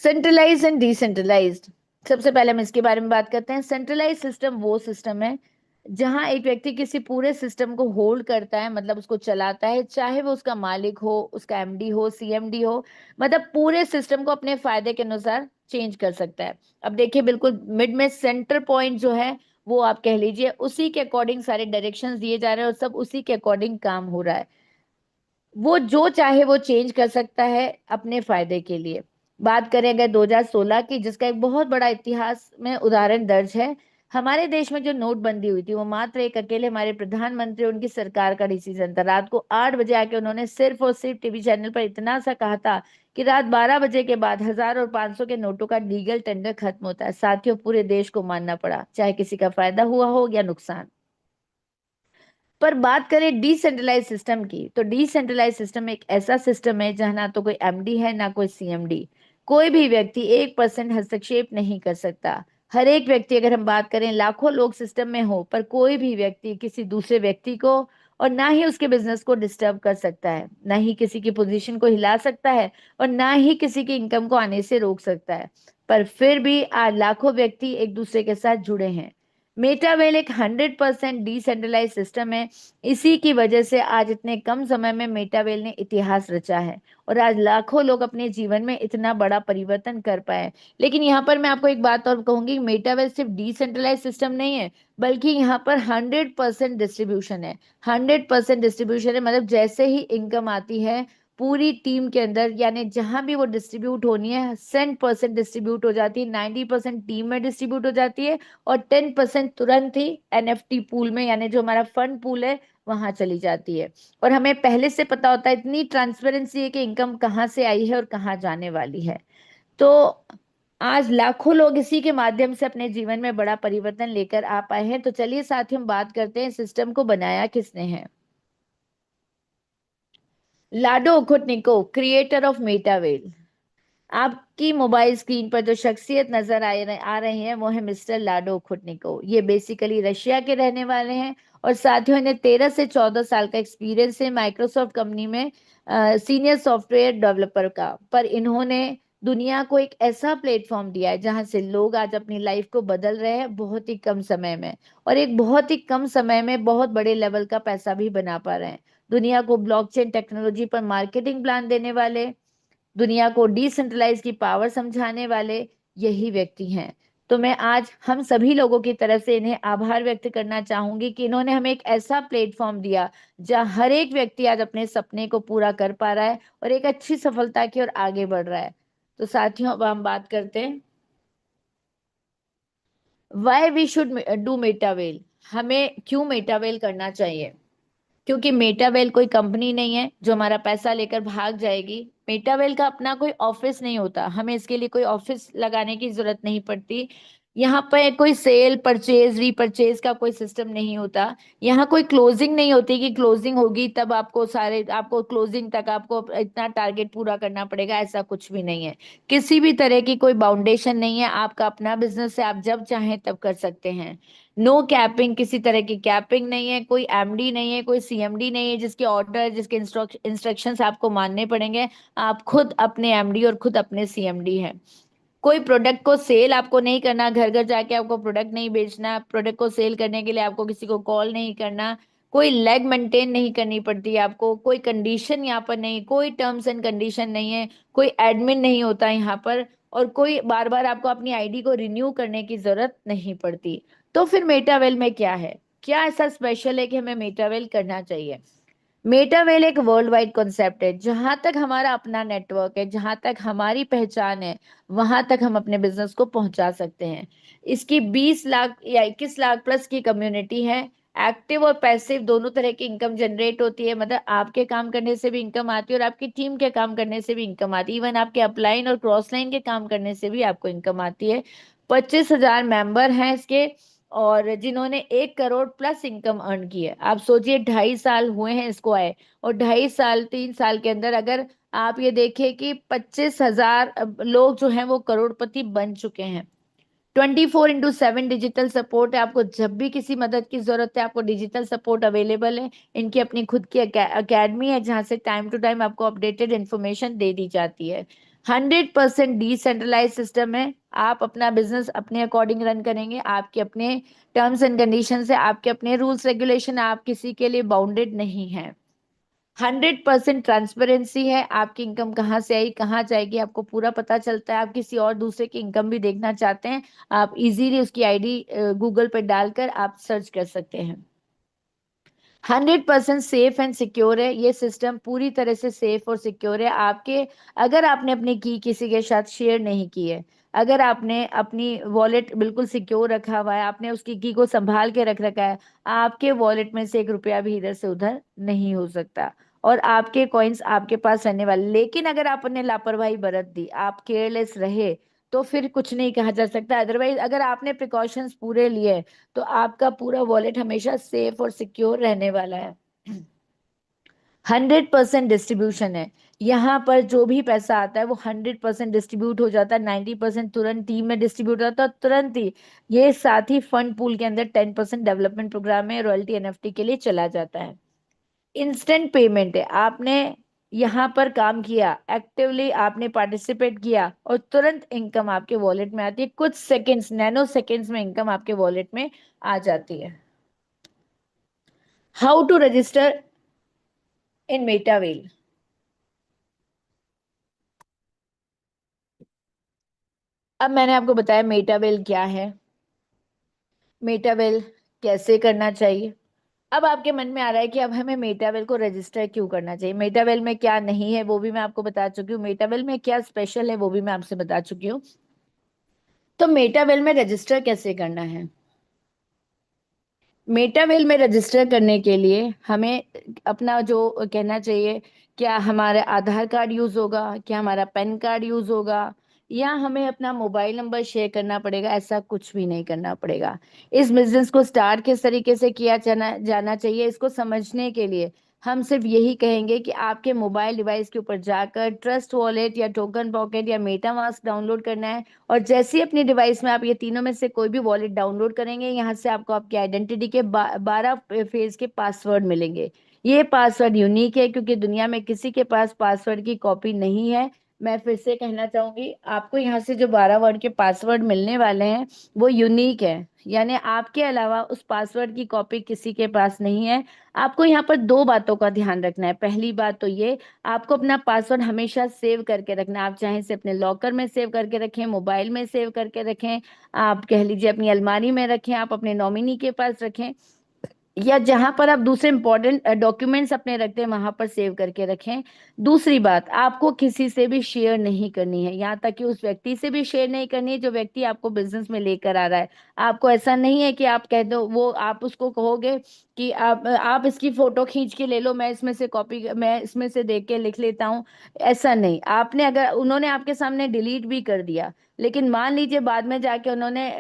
सेंट्रलाइज एंड डिसेंट्रलाइज्ड, सबसे पहले हम इसके बारे में बात करते हैं। सेंट्रलाइज सिस्टम वो सिस्टम है जहां एक व्यक्ति किसी पूरे सिस्टम को होल्ड करता है, मतलब उसको चलाता है, चाहे वो उसका मालिक हो, उसका एमडी हो, सीएमडी हो, मतलब पूरे सिस्टम को अपने फायदे के अनुसार चेंज कर सकता है। अब देखिए बिल्कुल मिड में सेंटर पॉइंट जो है वो आप कह लीजिए, उसी के अकॉर्डिंग सारे डायरेक्शंस दिए जा रहे हैं और सब उसी के अकॉर्डिंग काम हो रहा है। वो जो चाहे वो चेंज कर सकता है अपने फायदे के लिए। बात करें अगर 2016 की, जिसका एक बहुत बड़ा इतिहास में उदाहरण दर्ज है, हमारे देश में जो नोटबंदी हुई थी वो मात्र एक अकेले हमारे प्रधानमंत्री, उनकी सरकार का डिसीजन था। रात को 8 बजे आके उन्होंने सिर्फ और सिर्फ टीवी चैनल पर इतना सा कहा था कि रात 12 बजे के बाद 1000 और 500 के नोटों का लीगल टेंडर खत्म होता है। साथियों, पूरे देश को मानना पड़ा, चाहे किसी का फायदा हुआ हो या नुकसान। पर बात करें डिसेंट्रलाइज सिस्टम की, तो डिसेंट्रलाइज सिस्टम एक ऐसा सिस्टम है जहां ना तो कोई एमडी है ना कोई सीएमडी। कोई भी व्यक्ति 1% हस्तक्षेप नहीं कर सकता। हर एक व्यक्ति, अगर हम बात करें लाखों लोग सिस्टम में हो, पर कोई भी व्यक्ति किसी दूसरे व्यक्ति को और ना ही उसके बिजनेस को डिस्टर्ब कर सकता है, ना ही किसी की पोजीशन को हिला सकता है, और ना ही किसी की इनकम को आने से रोक सकता है। पर फिर भी आज लाखों व्यक्ति एक दूसरे के साथ जुड़े हैं। मेटावेल एक 100% डिसेंट्रलाइज सिस्टम है। इसी की वजह से आज इतने कम समय में मेटावेल ने इतिहास रचा है और आज लाखों लोग अपने जीवन में इतना बड़ा परिवर्तन कर पाए। लेकिन यहाँ पर मैं आपको एक बात और कहूंगी, मेटावेल सिर्फ डिसेंट्रलाइज सिस्टम नहीं है, बल्कि यहाँ पर 100% डिस्ट्रीब्यूशन है। 100% डिस्ट्रीब्यूशन है, मतलब जैसे ही इनकम आती है पूरी टीम के अंदर, यानी जहां भी वो डिस्ट्रीब्यूट होनी है 100% डिस्ट्रीब्यूट हो जाती है, 90% टीम में डिस्ट्रीब्यूट हो जाती है, और 10% तुरंत ही एनएफटी पूल में, यानी जो हमारा फंड पूल है वहां चली जाती है। और हमें पहले से पता होता है, इतनी ट्रांसपेरेंसी है कि इनकम कहाँ से आई है और कहाँ जाने वाली है। तो आज लाखों लोग इसी के माध्यम से अपने जीवन में बड़ा परिवर्तन लेकर आ पाए हैं। तो चलिए साथियों, हम बात करते हैं सिस्टम को बनाया किसने है। लाडो ओखुटनिको, क्रिएटर ऑफ मेटावेल। आपकी मोबाइल स्क्रीन पर जो शख्सियत नजर आ रही है वो है मिस्टर लाडो खुटनिको। ये बेसिकली रशिया के रहने वाले हैं और साथियों इन्हें 13 से 14 साल का एक्सपीरियंस है माइक्रोसॉफ्ट कंपनी में सीनियर सॉफ्टवेयर डेवलपर का। पर इन्होंने दुनिया को एक ऐसा प्लेटफॉर्म दिया है जहां से लोग आज अपनी लाइफ को बदल रहे हैं बहुत ही कम समय में, और एक बहुत ही कम समय में बहुत बड़े लेवल का पैसा भी बना पा रहे हैं। दुनिया को ब्लॉकचेन टेक्नोलॉजी पर मार्केटिंग प्लान देने वाले, दुनिया को डिसेंट्रलाइज की पावर समझाने वाले यही व्यक्ति हैं। तो मैं आज हम सभी लोगों की तरफ से इन्हें आभार व्यक्त करना चाहूंगी कि इन्होंने हमें एक ऐसा प्लेटफॉर्म दिया जहां हर एक व्यक्ति आज अपने सपने को पूरा कर पा रहा है और एक अच्छी सफलता की ओर आगे बढ़ रहा है। तो साथियों, अब हम बात करते हैं वाई वी शुड डू मेटावेल। हमें क्यों मेटावेल करना चाहिए? क्योंकि मेटावेल कोई कंपनी नहीं है जो हमारा पैसा लेकर भाग जाएगी। मेटावेल का अपना कोई ऑफिस नहीं होता, हमें इसके लिए कोई ऑफिस लगाने की जरूरत नहीं पड़ती। यहाँ पे कोई सेल परचेज रीपरचेज का कोई सिस्टम नहीं होता। यहाँ कोई क्लोजिंग नहीं होती कि क्लोजिंग होगी तब आपको क्लोजिंग तक आपको इतना टारगेट पूरा करना पड़ेगा, ऐसा कुछ भी नहीं है। किसी भी तरह की कोई बाउंडेशन नहीं है, आपका अपना बिजनेस है, आप जब चाहें तब कर सकते हैं। नो कैपिंग, किसी तरह की कैपिंग नहीं है, कोई एमडी नहीं है, कोई सीएमडी नहीं है जिसके ऑर्डर जिसके इंस्ट्रक्शंस आपको मानने पड़ेंगे। आप खुद अपने एमडी और खुद अपने सीएमडी हैं। कोई प्रोडक्ट को सेल आपको नहीं करना, घर घर जाके आपको प्रोडक्ट नहीं बेचना, प्रोडक्ट को सेल करने के लिए आपको किसी को कॉल नहीं करना, कोई लेग मेंटेन नहीं करनी पड़ती है आपको, कोई कंडीशन यहाँ पर नहीं, कोई टर्म्स एंड कंडीशन नहीं है, कोई एडमिन नहीं होता यहाँ पर, और कोई बार बार आपको अपनी आईडी को रिन्यू करने की जरूरत नहीं पड़ती। तो फिर मेटावेल में क्या है, क्या ऐसा स्पेशल है कि हमें मेटावेल करना चाहिए? मेटावेल एक वर्ल्ड वाइड कॉन्सेप्ट है। जहां तक हमारा अपना नेटवर्क है, जहां तक हमारी पहचान है, वहां तक हम अपने बिजनेस को पहुंचा सकते हैं। इसकी 20 लाख या 21 लाख प्लस की कम्युनिटी है। एक्टिव और पैसिव दोनों तरह की इनकम जनरेट होती है, मतलब आपके काम करने से भी इनकम आती है और आपकी टीम के काम करने से भी इनकम आती है। इवन आपके अपलाइन और क्रॉस लाइन के काम करने से भी आपको इनकम आती है। 25,000 मेंबर हैं इसके, और जिन्होंने 1 करोड़ प्लस इनकम अर्न की है। आप सोचिए, 2.5 साल हुए हैं इसको आए, और 2.5 साल 3 साल के अंदर अगर आप ये देखिए कि 25,000 लोग जो हैं वो करोड़पति बन चुके हैं। 24/7 डिजिटल सपोर्ट है, आपको जब भी किसी मदद की जरूरत है आपको डिजिटल सपोर्ट अवेलेबल है। इनकी अपनी खुद की अकेडमी है जहां से टाइम टू टाइम आपको अपडेटेड इंफॉर्मेशन दे दी जाती है। 100% डिसेंट्रलाइज सिस्टम है। आप अपना बिजनेस अपने अकॉर्डिंग रन करेंगे, आपके अपने टर्म्स एंड कंडीशन है, आपके अपने रूल्स रेगुलेशन, आप किसी के लिए बाउंडेड नहीं है। 100% ट्रांसपेरेंसी है, आपकी इनकम कहाँ से आई कहाँ जाएगी आपको पूरा पता चलता है। आप किसी और दूसरे की इनकम भी देखना चाहते हैं, आप इजीली उसकी आईडी गूगल पे डालकर आप सर्च कर सकते हैं। 100% सेफ एंड सिक्योर है ये सिस्टम, पूरी तरह से सेफ और सिक्योर है। आपके अगर आपने अपनी की किसी के साथ शेयर नहीं की है, अगर आपने अपनी वॉलेट बिल्कुल सिक्योर रखा हुआ है, आपने उसकी की को संभाल के रख रखा है, आपके वॉलेट में से 1 रुपया भी इधर से उधर नहीं हो सकता, और आपके कॉइन्स आपके पास रहने वाले। लेकिन अगर आपने लापरवाही बरत दी, आप केयरलेस रहे, तो फिर कुछ नहीं कहा जा सकता। अदरवाइज अगर आपने प्रिकॉशंस पूरे लिए तो आपका पूरा वॉलेट हमेशा सेफ और सिक्योर रहने वाला है। 100% डिस्ट्रीब्यूशन है, यहाँ पर जो भी पैसा आता है वो 100% डिस्ट्रीब्यूट हो जाता है। 90% तुरंत टीम में डिस्ट्रीब्यूट होता है तुरंत ही। ये साथ ही फंड पूल के अंदर 10% डेवलपमेंट प्रोग्राम में रॉयल्टी एनएफटी के लिए चला जाता है। इंस्टेंट पेमेंट है, आपने यहाँ पर काम किया, एक्टिवली आपने पार्टिसिपेट किया और तुरंत इनकम आपके वॉलेट में आती है। कुछ सेकंड्स, नैनो सेकंड्स में इनकम आपके वॉलेट में आ जाती है। हाउ टू रजिस्टर इन मेटावेल। अब मैंने आपको बताया मेटावेल क्या है, मेटावेल कैसे करना चाहिए। अब आपके मन में आ रहा है कि अब हमें मेटावेल को रजिस्टर क्यों करना चाहिए, मेटावेल में क्या नहीं है वो भी मैं आपको बता चुकी हूँ, मेटावेल में क्या स्पेशल है वो भी मैं आपसे बता चुकी हूँ। तो मेटावेल में रजिस्टर कैसे करना है? मेटावेल में रजिस्टर करने के लिए हमें अपना जो कहना चाहिए, क्या हमारा आधार कार्ड यूज होगा, क्या हमारा पैन कार्ड यूज होगा, या हमें अपना मोबाइल नंबर शेयर करना पड़ेगा, ऐसा कुछ भी नहीं करना पड़ेगा। इस बिजनेस को स्टार्ट किस तरीके से किया जाना जाना चाहिए, इसको समझने के लिए हम सिर्फ यही कहेंगे कि आपके मोबाइल डिवाइस के ऊपर जाकर ट्रस्ट वॉलेट या टोकन पॉकेट या मेटामास्क डाउनलोड करना है। और जैसे ही अपनी डिवाइस में आप ये तीनों में से कोई भी वॉलेट डाउनलोड करेंगे, यहाँ से आपको आपकी आइडेंटिटी के 12 फेज के पासवर्ड मिलेंगे। ये पासवर्ड यूनिक है, क्योंकि दुनिया में किसी के पास पासवर्ड की कॉपी नहीं है। मैं फिर से कहना चाहूंगी, आपको यहाँ से जो 12 वर्ड के पासवर्ड मिलने वाले हैं वो यूनिक है, यानी आपके अलावा उस पासवर्ड की कॉपी किसी के पास नहीं है। आपको यहाँ पर दो बातों का ध्यान रखना है। पहली बात तो ये, आपको अपना पासवर्ड हमेशा सेव करके रखना है। आप चाहे से अपने लॉकर में सेव करके रखें, मोबाइल में सेव करके रखें, आप कह लीजिए अपनी अलमारी में रखें, आप अपने नॉमिनी के पास रखें, या जहां पर आप दूसरे इंपॉर्टेंट डॉक्यूमेंट्स अपने रखते हैं वहां पर सेव करके रखें। दूसरी बात, आपको किसी से भी शेयर नहीं करनी है, यहाँ तक कि उस व्यक्ति से भी शेयर नहीं करनी है जो व्यक्ति आपको बिजनेस में लेकर आ रहा है। आपको ऐसा नहीं है कि आप कह दो, वो आप उसको कहोगे कि आप इसकी फोटो खींच के ले लो, मैं इसमें से कॉपी, मैं इसमें से देख के लिख लेता हूँ। ऐसा नहीं। आपने अगर उन्होंने आपके सामने डिलीट भी कर दिया, लेकिन मान लीजिए बाद में जाके उन्होंने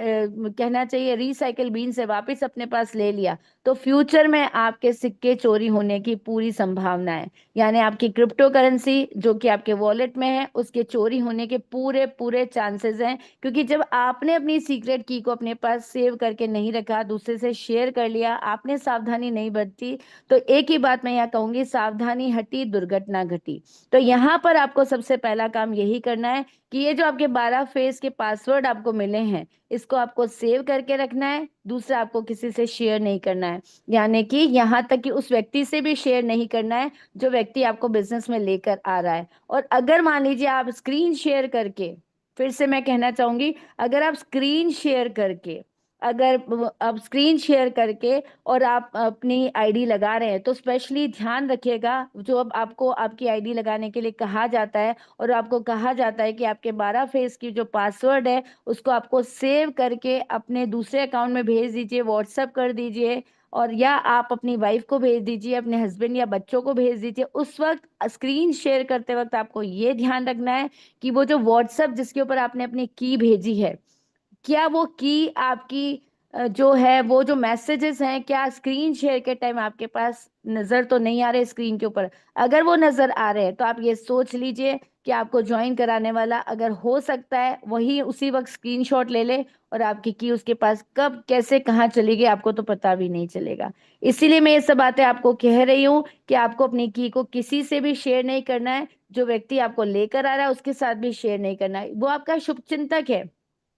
कहना चाहिए रिसाइकिल बीन से वापस अपने पास ले लिया, तो फ्यूचर में आपके सिक्के चोरी होने की पूरी संभावना है। यानी आपकी क्रिप्टो करेंसी जो कि आपके वॉलेट में है, उसके चोरी होने के पूरे पूरे चांसेस हैं। क्योंकि जब आपने अपनी सीक्रेट की को अपने पास सेव करके नहीं रखा, दूसरे से शेयर कर लिया, आपने सावधानी नहीं बरती, तो एक ही बात मैं यहाँ कहूंगी, सावधानी हटी दुर्घटना घटी। तो यहाँ पर आपको सबसे पहला काम यही करना है कि ये जो आपके 12 फेज के पासवर्ड आपको मिले हैं, इसको आपको सेव करके रखना है। दूसरा, आपको किसी से शेयर नहीं करना है, यानी कि यहाँ तक कि उस व्यक्ति से भी शेयर नहीं करना है जो व्यक्ति आपको बिजनेस में लेकर आ रहा है। और अगर मान लीजिए आप स्क्रीन शेयर करके, फिर से मैं कहना चाहूंगी, अगर आप स्क्रीन शेयर करके, अगर आप स्क्रीन शेयर करके और आप अपनी आईडी लगा रहे हैं, तो स्पेशली ध्यान रखिएगा, जो अब आपको आपकी आईडी लगाने के लिए कहा जाता है और आपको कहा जाता है कि आपके 12 फेस की जो पासवर्ड है उसको आपको सेव करके अपने दूसरे अकाउंट में भेज दीजिए, व्हाट्सएप कर दीजिए, और या आप अपनी वाइफ को भेज दीजिए, अपने हस्बैंड या बच्चों को भेज दीजिए। उस वक्त स्क्रीन शेयर करते वक्त आपको ये ध्यान रखना है कि वो जो व्हाट्सएप जिसके ऊपर आपने अपनी की भेजी है, क्या वो की आपकी जो है, वो जो मैसेजेस हैं, क्या स्क्रीन शेयर के टाइम आपके पास नजर तो नहीं आ रहे स्क्रीन के ऊपर? अगर वो नजर आ रहे हैं तो आप ये सोच लीजिए कि आपको ज्वाइन कराने वाला, अगर हो सकता है, वही उसी वक्त स्क्रीनशॉट ले ले और आपकी की उसके पास कब कैसे कहाँ चली गई आपको तो पता भी नहीं चलेगा। इसीलिए मैं ये सब बातें आपको कह रही हूँ कि आपको अपनी की को किसी से भी शेयर नहीं करना है, जो व्यक्ति आपको लेकर आ रहा है उसके साथ भी शेयर नहीं करना है। वो आपका शुभचिंतक है,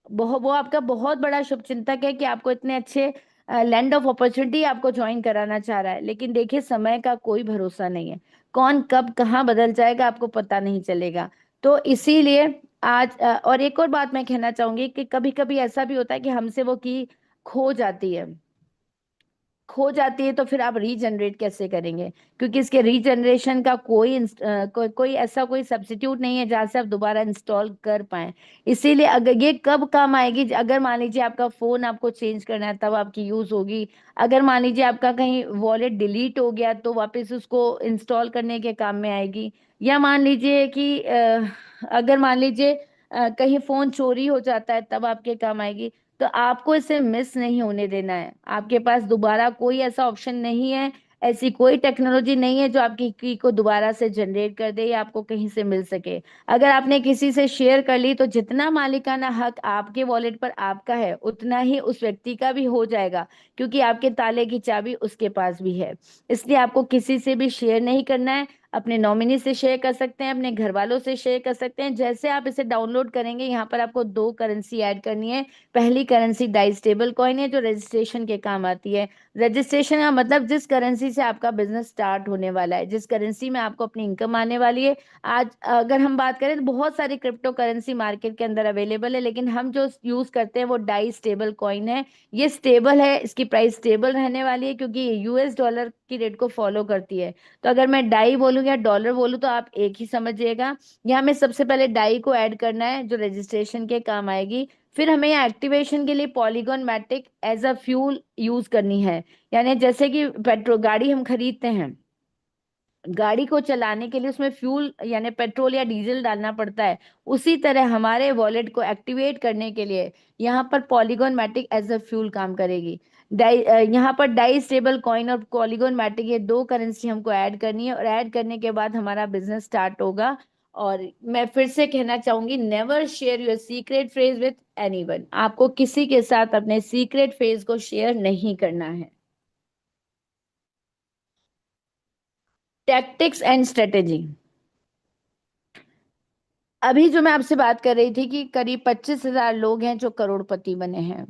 वो आपका बहुत बड़ा शुभचिंतक है कि आपको इतने अच्छे लैंड ऑफ अपॉर्चुनिटी आपको ज्वाइन कराना चाह रहा है। लेकिन देखिए, समय का कोई भरोसा नहीं है, कौन कब कहाँ बदल जाएगा आपको पता नहीं चलेगा। तो इसीलिए आज और एक और बात मैं कहना चाहूंगी कि कभी कभी ऐसा भी होता है कि हमसे वो की खो जाती है। खो जाती है तो फिर आप रीजनरेट कैसे करेंगे? क्योंकि इसके रीजनरेशन का कोई ऐसा कोई सब्स्टिट्यूट नहीं है जहां से आप दोबारा इंस्टॉल कर पाए। इसीलिए अगर ये कब काम आएगी, अगर मान लीजिए आपका फोन आपको चेंज करना है तब आपकी यूज होगी। अगर मान लीजिए आपका कहीं वॉलेट डिलीट हो गया तो वापस उसको इंस्टॉल करने के काम में आएगी। या मान लीजिए कि अगर मान लीजिए कहीं फोन चोरी हो जाता है तब आपके काम आएगी। तो आपको इसे मिस नहीं होने देना है। आपके पास दोबारा कोई ऐसा ऑप्शन नहीं है, ऐसी कोई टेक्नोलॉजी नहीं है जो आपकी की को दोबारा से जनरेट कर दे या आपको कहीं से मिल सके। अगर आपने किसी से शेयर कर ली तो जितना मालिकाना हक आपके वॉलेट पर आपका है उतना ही उस व्यक्ति का भी हो जाएगा, क्योंकि आपके ताले की चाबी उसके पास भी है। इसलिए आपको किसी से भी शेयर नहीं करना है। अपने नॉमिनी से शेयर कर सकते हैं, अपने घर वालों से शेयर कर सकते हैं। जैसे आप इसे डाउनलोड करेंगे, यहाँ पर आपको दो करेंसी ऐड करनी है। पहली करेंसी डाई स्टेबल कॉइन है जो रजिस्ट्रेशन के काम आती है। रजिस्ट्रेशन का मतलब जिस करेंसी से आपका बिजनेस स्टार्ट होने वाला है, जिस करेंसी में आपको अपनी इनकम आने वाली है। आज अगर हम बात करें तो बहुत सारी क्रिप्टो करेंसी मार्केट के अंदर अवेलेबल है, लेकिन हम जो यूज करते हैं वो डाई स्टेबल कॉइन है। ये स्टेबल है, इसकी प्राइस स्टेबल रहने वाली है क्योंकि ये यूएस डॉलर की रेट को फॉलो करती है। तो अगर मैं डाई बोलूँ या डॉलर बोलूँ तो आप एक ही समझिएगा। यहाँ हमें सबसे पहले डाई को ऐड करना है जो रजिस्ट्रेशन के काम आएगी। फिर हमें यहाँ एक्टिवेशन के लिए Polygon Matic as a fuel use करनी है। यानी जैसे कि पेट्रोल गाड़ी हम खरीदते हैं, गाड़ी को चलाने के लिए उसमें फ्यूल यानी पेट्रोल या डीजल डालना पड़ता है, उसी तरह हमारे वॉलेट को एक्टिवेट करने के लिए यहाँ पर Polygon Matic as a fuel काम करेगी। यहाँ पर डाई स्टेबल कॉइन और पॉलीगॉन मैटिक, ये दो करेंसी हमको ऐड करनी है, और ऐड करने के बाद हमारा बिजनेस स्टार्ट होगा। और मैं फिर से कहना चाहूंगी, never share your secret phrase with anyone. आपको किसी के साथ अपने सीक्रेट फ्रेज को शेयर नहीं करना है। Tactics and strategy. अभी जो मैं आपसे बात कर रही थी कि करीब 25,000 लोग हैं जो करोड़पति बने हैं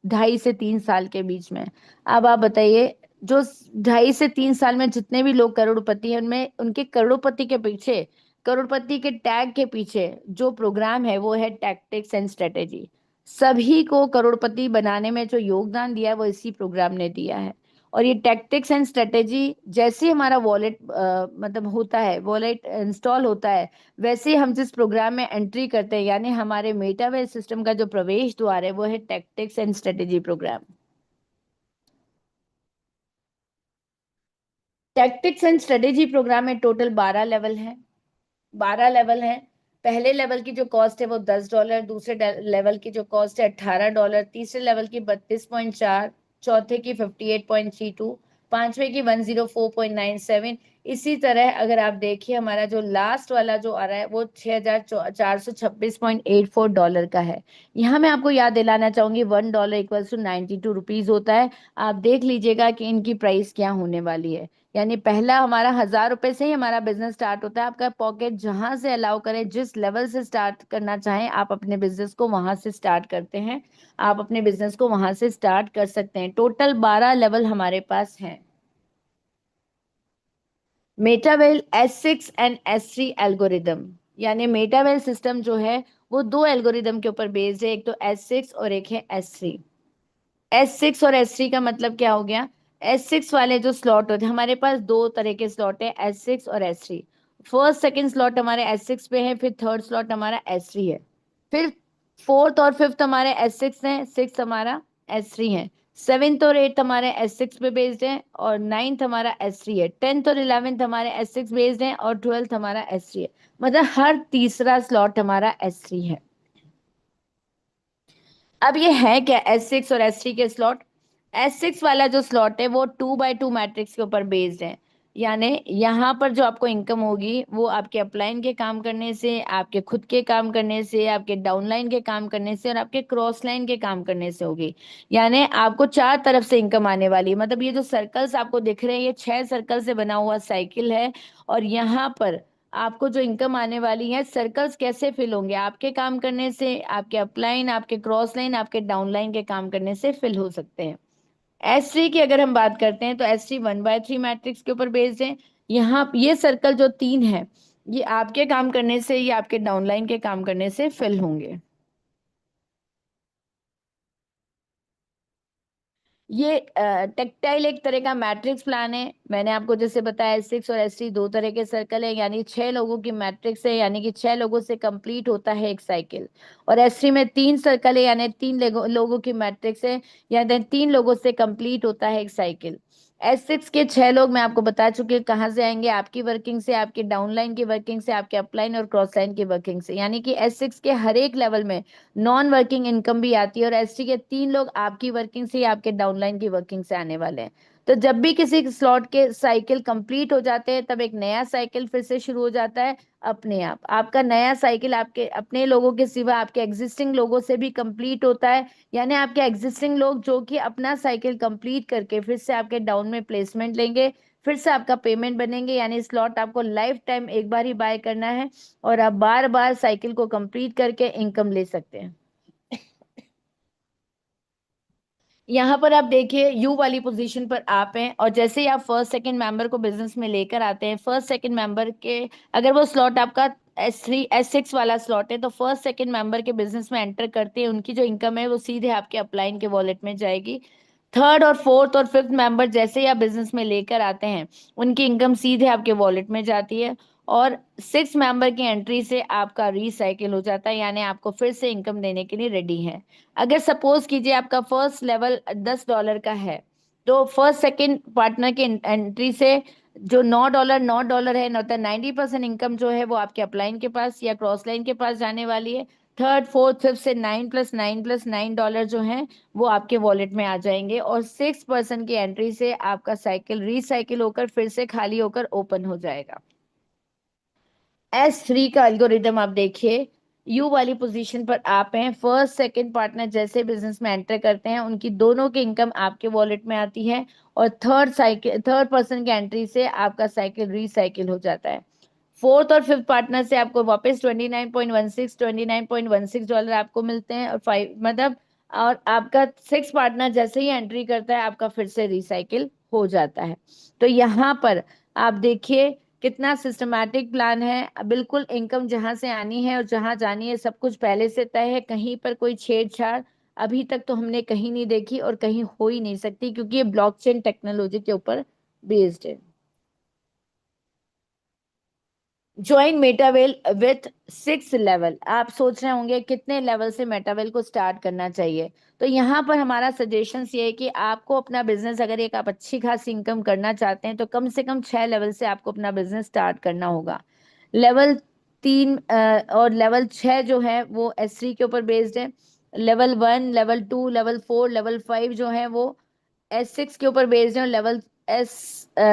2.5 से 3 साल के बीच में। अब आप बताइए, जो 2.5 से 3 साल में जितने भी लोग करोड़पति हैं, उनमें उनके करोड़पति के पीछे, करोड़पति के टैग के पीछे जो प्रोग्राम है वो है टैक्टिक्स एंड स्ट्रेटेजी। सभी को करोड़पति बनाने में जो योगदान दिया है वो इसी प्रोग्राम ने दिया है। और ये टैक्टिक्स एंड स्ट्रेटेजी जैसे हमारा वॉलेट मतलब होता है, वॉलेट इंस्टॉल होता है, वैसे ही हम जिस प्रोग्राम में एंट्री करते हैं, यानी हमारे मेटावर्स सिस्टम का जो प्रवेश द्वार है वो है tactics and strategy programme. Tactics and strategy programme में टोटल 12 लेवल हैं। 12 लेवल हैं। पहले लेवल की जो कॉस्ट है वो $10, दूसरे लेवल की जो कॉस्ट है $18, तीसरे लेवल की 32.4, चौथे की 58.32, पांचवे की 104.97। इसी तरह अगर आप देखिए, हमारा जो लास्ट वाला जो आ रहा है वो $6,426.84 का है। यहाँ मैं आपको याद दिलाना चाहूंगी, $1 = 92 रुपीज होता है। आप देख लीजिएगा कि इनकी प्राइस क्या होने वाली है। यानी पहला हमारा 1,000 रुपए से ही हमारा बिजनेस स्टार्ट होता है। आपका पॉकेट जहां से अलाउ करे, जिस लेवल से स्टार्ट करना चाहें आप अपने बिजनेस को वहां से स्टार्ट करते हैं। आप अपने बिजनेस को वहां से स्टार्ट कर सकते हैं। टोटल 12 लेवल हमारे पास हैं। मेटावेल S6 एंड S3 एल्गोरिदम, यानी मेटावेल सिस्टम जो है वो दो एल्गोरिदम के ऊपर बेस्ड है, एक तो S6 और एक है S3। S6 और S3 का मतलब क्या हो गया? S6 वाले जो स्लॉट होते हैं, हमारे पास दो तरह के स्लॉट है, S6 और S3। फर्स्ट सेकंड स्लॉट हमारे S6 पे है, फिर थर्ड स्लॉट हमारा S3 है। फिर फोर्थ और फिफ्थ हमारे S6 है, सिक्स हमारा S3 है। सेवेंथ और एट्थ हमारे S6 पे बेस्ड है, और नाइन्थ हमारा S3 है। टेंथ और इलेवेंथ हमारे S6 बेस्ड है, और ट्वेल्थ हमारा S3 है। मतलब हर तीसरा स्लॉट हमारा S3 है। अब ये है क्या S6 और S3 के स्लॉट? S6 वाला जो स्लॉट है वो 2x2 मैट्रिक्स के ऊपर बेस्ड है। यानी यहाँ पर जो आपको इनकम होगी वो आपके अपलाइन के काम करने से, आपके खुद के काम करने से, आपके डाउनलाइन के काम करने से, और आपके क्रॉस लाइन के काम करने से होगी। यानी आपको चार तरफ से इनकम आने वाली है। मतलब ये जो सर्कल्स आपको दिख रहे हैं, ये 6 सर्कल से बना हुआ साइकिल है। और यहाँ पर आपको जो इनकम आने वाली है, सर्कल्स कैसे फिल होंगे? आपके काम करने से, आपके अपलाइन, आपके क्रॉस लाइन, आपके डाउनलाइन के काम करने से फिल हो सकते हैं। S3 की अगर हम बात करते हैं तो S3 1/3 मैट्रिक्स के ऊपर बेस्ड है। यहाँ ये सर्कल जो तीन है, ये आपके काम करने से या आपके डाउनलाइन के काम करने से फिल होंगे। ये टेक्टाइल एक तरह का मैट्रिक्स प्लान है। मैंने आपको जैसे बताया, S6 और S3 दो तरह के सर्कल है, यानी 6 लोगों की मैट्रिक्स है, यानी कि 6 लोगों से कंप्लीट होता है एक साइकिल। और S3 में 3 सर्कल है, यानी 3 लोगों की मैट्रिक्स है, यानी 3 लोगों से कंप्लीट होता है एक साइकिल। S6 के 6 लोग मैं आपको बता चुकी हूँ कहाँ से आएंगे, आपकी वर्किंग से, आपके डाउनलाइन की वर्किंग से, आपके अपलाइन और क्रॉस लाइन की वर्किंग से। यानी कि S6 के हर एक लेवल में नॉन वर्किंग इनकम भी आती है, और S3 के 3 लोग आपकी वर्किंग से या आपके डाउनलाइन की वर्किंग से आने वाले हैं। तो जब भी किसी स्लॉट के साइकिल कंप्लीट हो जाते हैं, तब एक नया साइकिल फिर से शुरू हो जाता है अपने आप। आपका नया साइकिल आपके अपने लोगों के सिवा आपके एग्जिस्टिंग लोगों से भी कंप्लीट होता है। यानी आपके एग्जिस्टिंग लोग जो कि अपना साइकिल कंप्लीट करके फिर से आपके डाउन में प्लेसमेंट लेंगे, फिर से आपका पेमेंट बनेंगे। यानी स्लॉट आपको लाइफ टाइम एक बार ही बाय करना है, और आप बार बार साइकिल को कंप्लीट करके इनकम ले सकते हैं। यहाँ पर आप देखिए, यू वाली पोजीशन पर आप हैं, और जैसे ही आप फर्स्ट सेकंड मेंबर को बिजनेस में लेकर आते हैं, फर्स्ट सेकंड मेंबर के अगर वो स्लॉट आपका S6 वाला स्लॉट है, तो फर्स्ट सेकंड मेंबर के बिजनेस में एंटर करते हैं, उनकी जो इनकम है वो सीधे आपके अपलाइन के वॉलेट में जाएगी। थर्ड और फोर्थ और फिफ्थ मेंबर जैसे ही आप बिजनेस में लेकर आते हैं, उनकी इनकम सीधे आपके वॉलेट में जाती है। और सिक्स मेंबर की एंट्री से आपका रिसाइकिल हो जाता है, यानी आपको फिर से इनकम देने के लिए रेडी है। अगर सपोज कीजिए आपका फर्स्ट लेवल $10 का है, तो फर्स्ट सेकंड पार्टनर की एंट्री से जो $9 है, मतलब 90% इनकम जो है वो आपके अपलाइन के पास या क्रॉस लाइन के पास जाने वाली है। थर्ड फोर्थ फिफ्थ से 9 + 9 + 9 डॉलर जो हैं वो आपके वॉलेट में आ जाएंगे, और 6% की एंट्री से आपका साइकिल रिसाइकिल होकर फिर से खाली होकर ओपन हो जाएगा। S3 का एल्गोरिदम आप देखिए, यू वाली पोजीशन पर आप हैं, फर्स्ट सेकंड पार्टनर जैसे बिजनेस में एंटर करते हैं उनकी दोनों की इनकम आपके वॉलेट में आती है, और थर्ड पर्सन की एंट्री से आपका साइकिल रिसाइकिल हो जाता है। फोर्थ और फिफ्थ पार्टनर से आपको वापस 29.16 डॉलर आपको मिलते हैं, और फाइव मतलब, और आपका सिक्स पार्टनर जैसे ही एंट्री करता है आपका फिर से रिसाइकिल हो जाता है। तो यहाँ पर आप देखिए कितना सिस्टमैटिक प्लान है, बिल्कुल इनकम जहां से आनी है और जहां जानी है सब कुछ पहले से तय है, कहीं पर कोई छेड़छाड़ अभी तक तो हमने कहीं नहीं देखी और कहीं हो ही नहीं सकती, क्योंकि ये ब्लॉकचेन टेक्नोलॉजी के ऊपर बेस्ड है। Join Metawell with 6 level. आप सोच रहे होंगे कितने लेवल से मेटावेल को स्टार्ट करना चाहिए। तो यहाँ पर हमारा सजेशन ये है कि आपको अपना बिजनेस, अगर एक आप अच्छी खासी इनकम करना चाहते हैं तो कम से कम 6 लेवल से आपको अपना बिजनेस स्टार्ट करना होगा। लेवल 3 और लेवल 6 जो है वो S3 के ऊपर बेस्ड है। लेवल 1, लेवल 2, लेवल 4, लेवल 5 जो है वो S6 के ऊपर बेस्ड है, और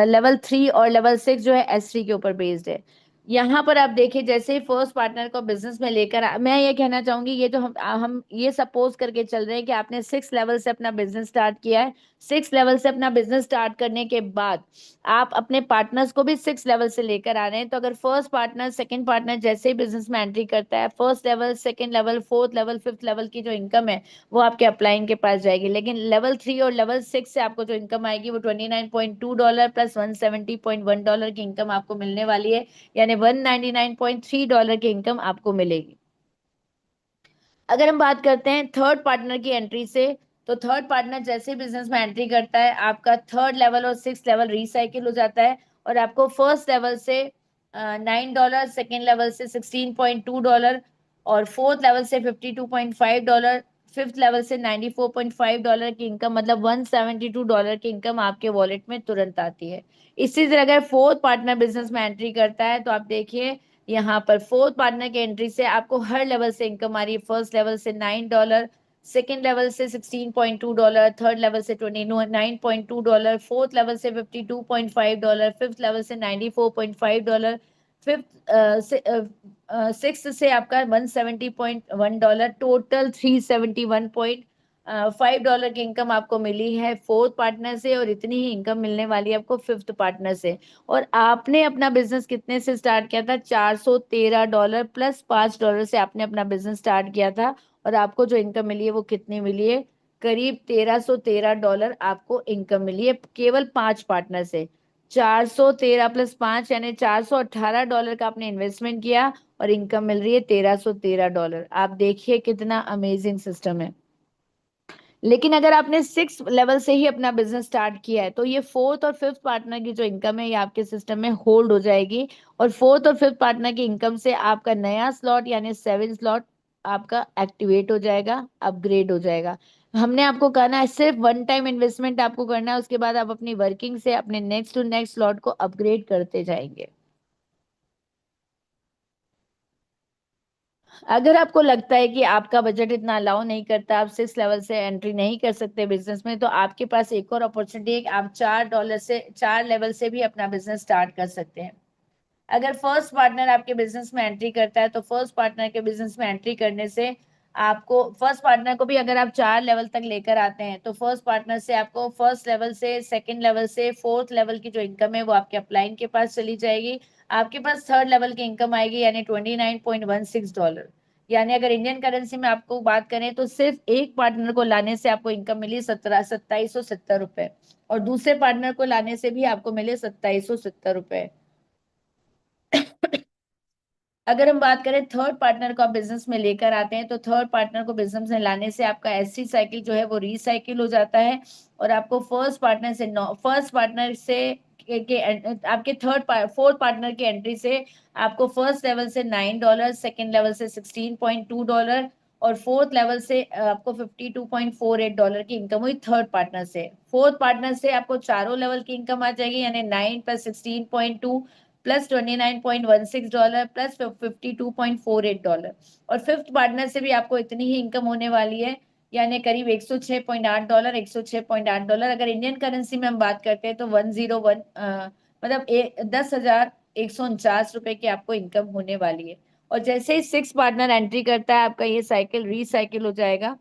लेवल 3 और लेवल 6 जो है S3 के ऊपर बेस्ड है। यहाँ पर आप देखिए, जैसे ही फर्स्ट पार्टनर को बिजनेस में लेकर मैं ये कहना चाहूंगी, ये तो हम ये सपोज करके चल रहे हैं कि आपने 6 लेवल से अपना बिजनेस स्टार्ट किया है। 6 लेवल से अपना बिजनेस स्टार्ट करने के बाद आप अपने पार्टनर्स को भी 6 लेवल से लेकर आ रहे हैं। तो अगर फर्स्ट पार्टनर सेकंड पार्टनर जैसे ही बिजनेस में एंट्री करता है, first level, second level, fourth level, fifth level की जो इनकम है वो आपके अपलाइन के पास जाएगी। लेकिन लेवल 3 और लेवल 6 से आपको जो इनकम आएगी वो $29.2 + $170.1 की इनकम आपको मिलने वाली है, यानी $199.3 की इनकम आपको मिलेगी। अगर हम बात करते हैं थर्ड पार्टनर की एंट्री से, तो थर्ड पार्टनर जैसे बिजनेस में एंट्री करता है आपका थर्ड लेवल और 6 लेवल रिसाइकिल हो जाता है, और आपको फर्स्ट लेवल से $9, सेकेंड लेवल से $16.2, और फोर्थ लेवल से $52.5, फिफ्थ लेवल से $94.5 की इनकम, मतलब $172 की इनकम आपके वॉलेट में तुरंत आती है। इसी तरह अगर फोर्थ पार्टनर बिजनेस में एंट्री करता है तो आप देखिए यहाँ पर फोर्थ पार्टनर की एंट्री से आपको हर लेवल से इनकम आ रही है। फर्स्ट लेवल से $9, सेकेंड लेवल से $16.2, थर्ड लेवल से $29.2, फोर्थ लेवल से $52.5, फिफ्थ लेवल से $94.5, फिफ्थ सिक्स से आपका $170.1, टोटल $371.5 की इनकम आपको मिली है फोर्थ पार्टनर से, और इतनी ही इनकम मिलने वाली है आपको फिफ्थ पार्टनर से। और आपने अपना बिजनेस कितने से स्टार्ट किया था? $413 + $5 से आपने अपना बिजनेस स्टार्ट किया था, और आपको जो इनकम मिली है वो कितनी मिली है? करीब $1313 आपको इनकम मिली है केवल 5 पार्टनर से। 413 + 5 यानी $418 का आपने इन्वेस्टमेंट किया, और इनकम मिल रही है $1313। आप देखिए कितना अमेजिंग सिस्टम है। लेकिन अगर आपने 6 लेवल से ही अपना बिजनेस स्टार्ट किया है तो ये फोर्थ और फिफ्थ पार्टनर की जो इनकम है ये आपके सिस्टम में होल्ड हो जाएगी, और फोर्थ और फिफ्थ पार्टनर की इनकम से आपका नया स्लॉट यानी 7 स्लॉट आपका एक्टिवेट हो जाएगा, अपग्रेड हो जाएगा। हमने आपको कहना है सिर्फ वन टाइम इन्वेस्टमेंट आपको करना है, उसके बाद आप अपनी वर्किंग से अपने नेक्स्ट टू नेक्स्ट स्लॉट को अपग्रेड करते जाएंगे। अगर आपको लगता है कि आपका बजट इतना अलाउ नहीं करता, आप 6 लेवल से एंट्री नहीं कर सकते बिजनेस में, तो आपके पास एक और अपॉर्चुनिटी है कि आप $4 से भी अपना बिजनेस स्टार्ट कर सकते हैं। अगर फर्स्ट पार्टनर आपके बिजनेस में एंट्री करता है तो फर्स्ट पार्टनर के बिजनेस में एंट्री करने से आपको, फर्स्ट पार्टनर को भी अगर आप 4 लेवल तक लेकर आते हैं तो फर्स्ट पार्टनर से आपको फर्स्ट लेवल से, सेकंड लेवल से, फोर्थ लेवल की जो इनकम है वो आपके अपलाइन के पास चली जाएगी। आपके पास थर्ड लेवल की इनकम आएगी यानी $29.16। यानी अगर इंडियन करेंसी में आपको बात करें तो सिर्फ एक पार्टनर को लाने से आपको इनकम मिली 2770 रुपए, और दूसरे पार्टनर को लाने से भी आपको मिले 2770 रुपए। अगर हम बात करें थर्ड पार्टनर को आप बिजनेस में लेकर आते हैं तो थर्ड पार्टनर को बिजनेस में लाने से आपका एससी साइकिल जो है वो रिसाइकिल हो जाता है, और आपको फर्स्ट पार्टनर से आपके फोर्थ पार्टनर की एंट्री से आपको फर्स्ट लेवल से $9, सेकेंड लेवल से $16.2, और फोर्थ लेवल से आपको $52.48 की इनकम हुई थर्ड पार्टनर से। फोर्थ पार्टनर से आपको चारों लेवल की इनकम आ जाएगी, यानी 9 + 16.2 प्लस $29.16 प्लस $52.48। और फिफ्थ पार्टनर से भी आपको इतनी ही इनकम होने वाली है, यानी करीब $106.8, $106.8। अगर इंडियन करेंसी में हम बात करते हैं तो 101 मतलब 10,149 रुपए की आपको इनकम होने वाली है। और जैसे ही सिक्स पार्टनर एंट्री करता है, आपका ये साइकिल रिसाइकिल हो जाएगा।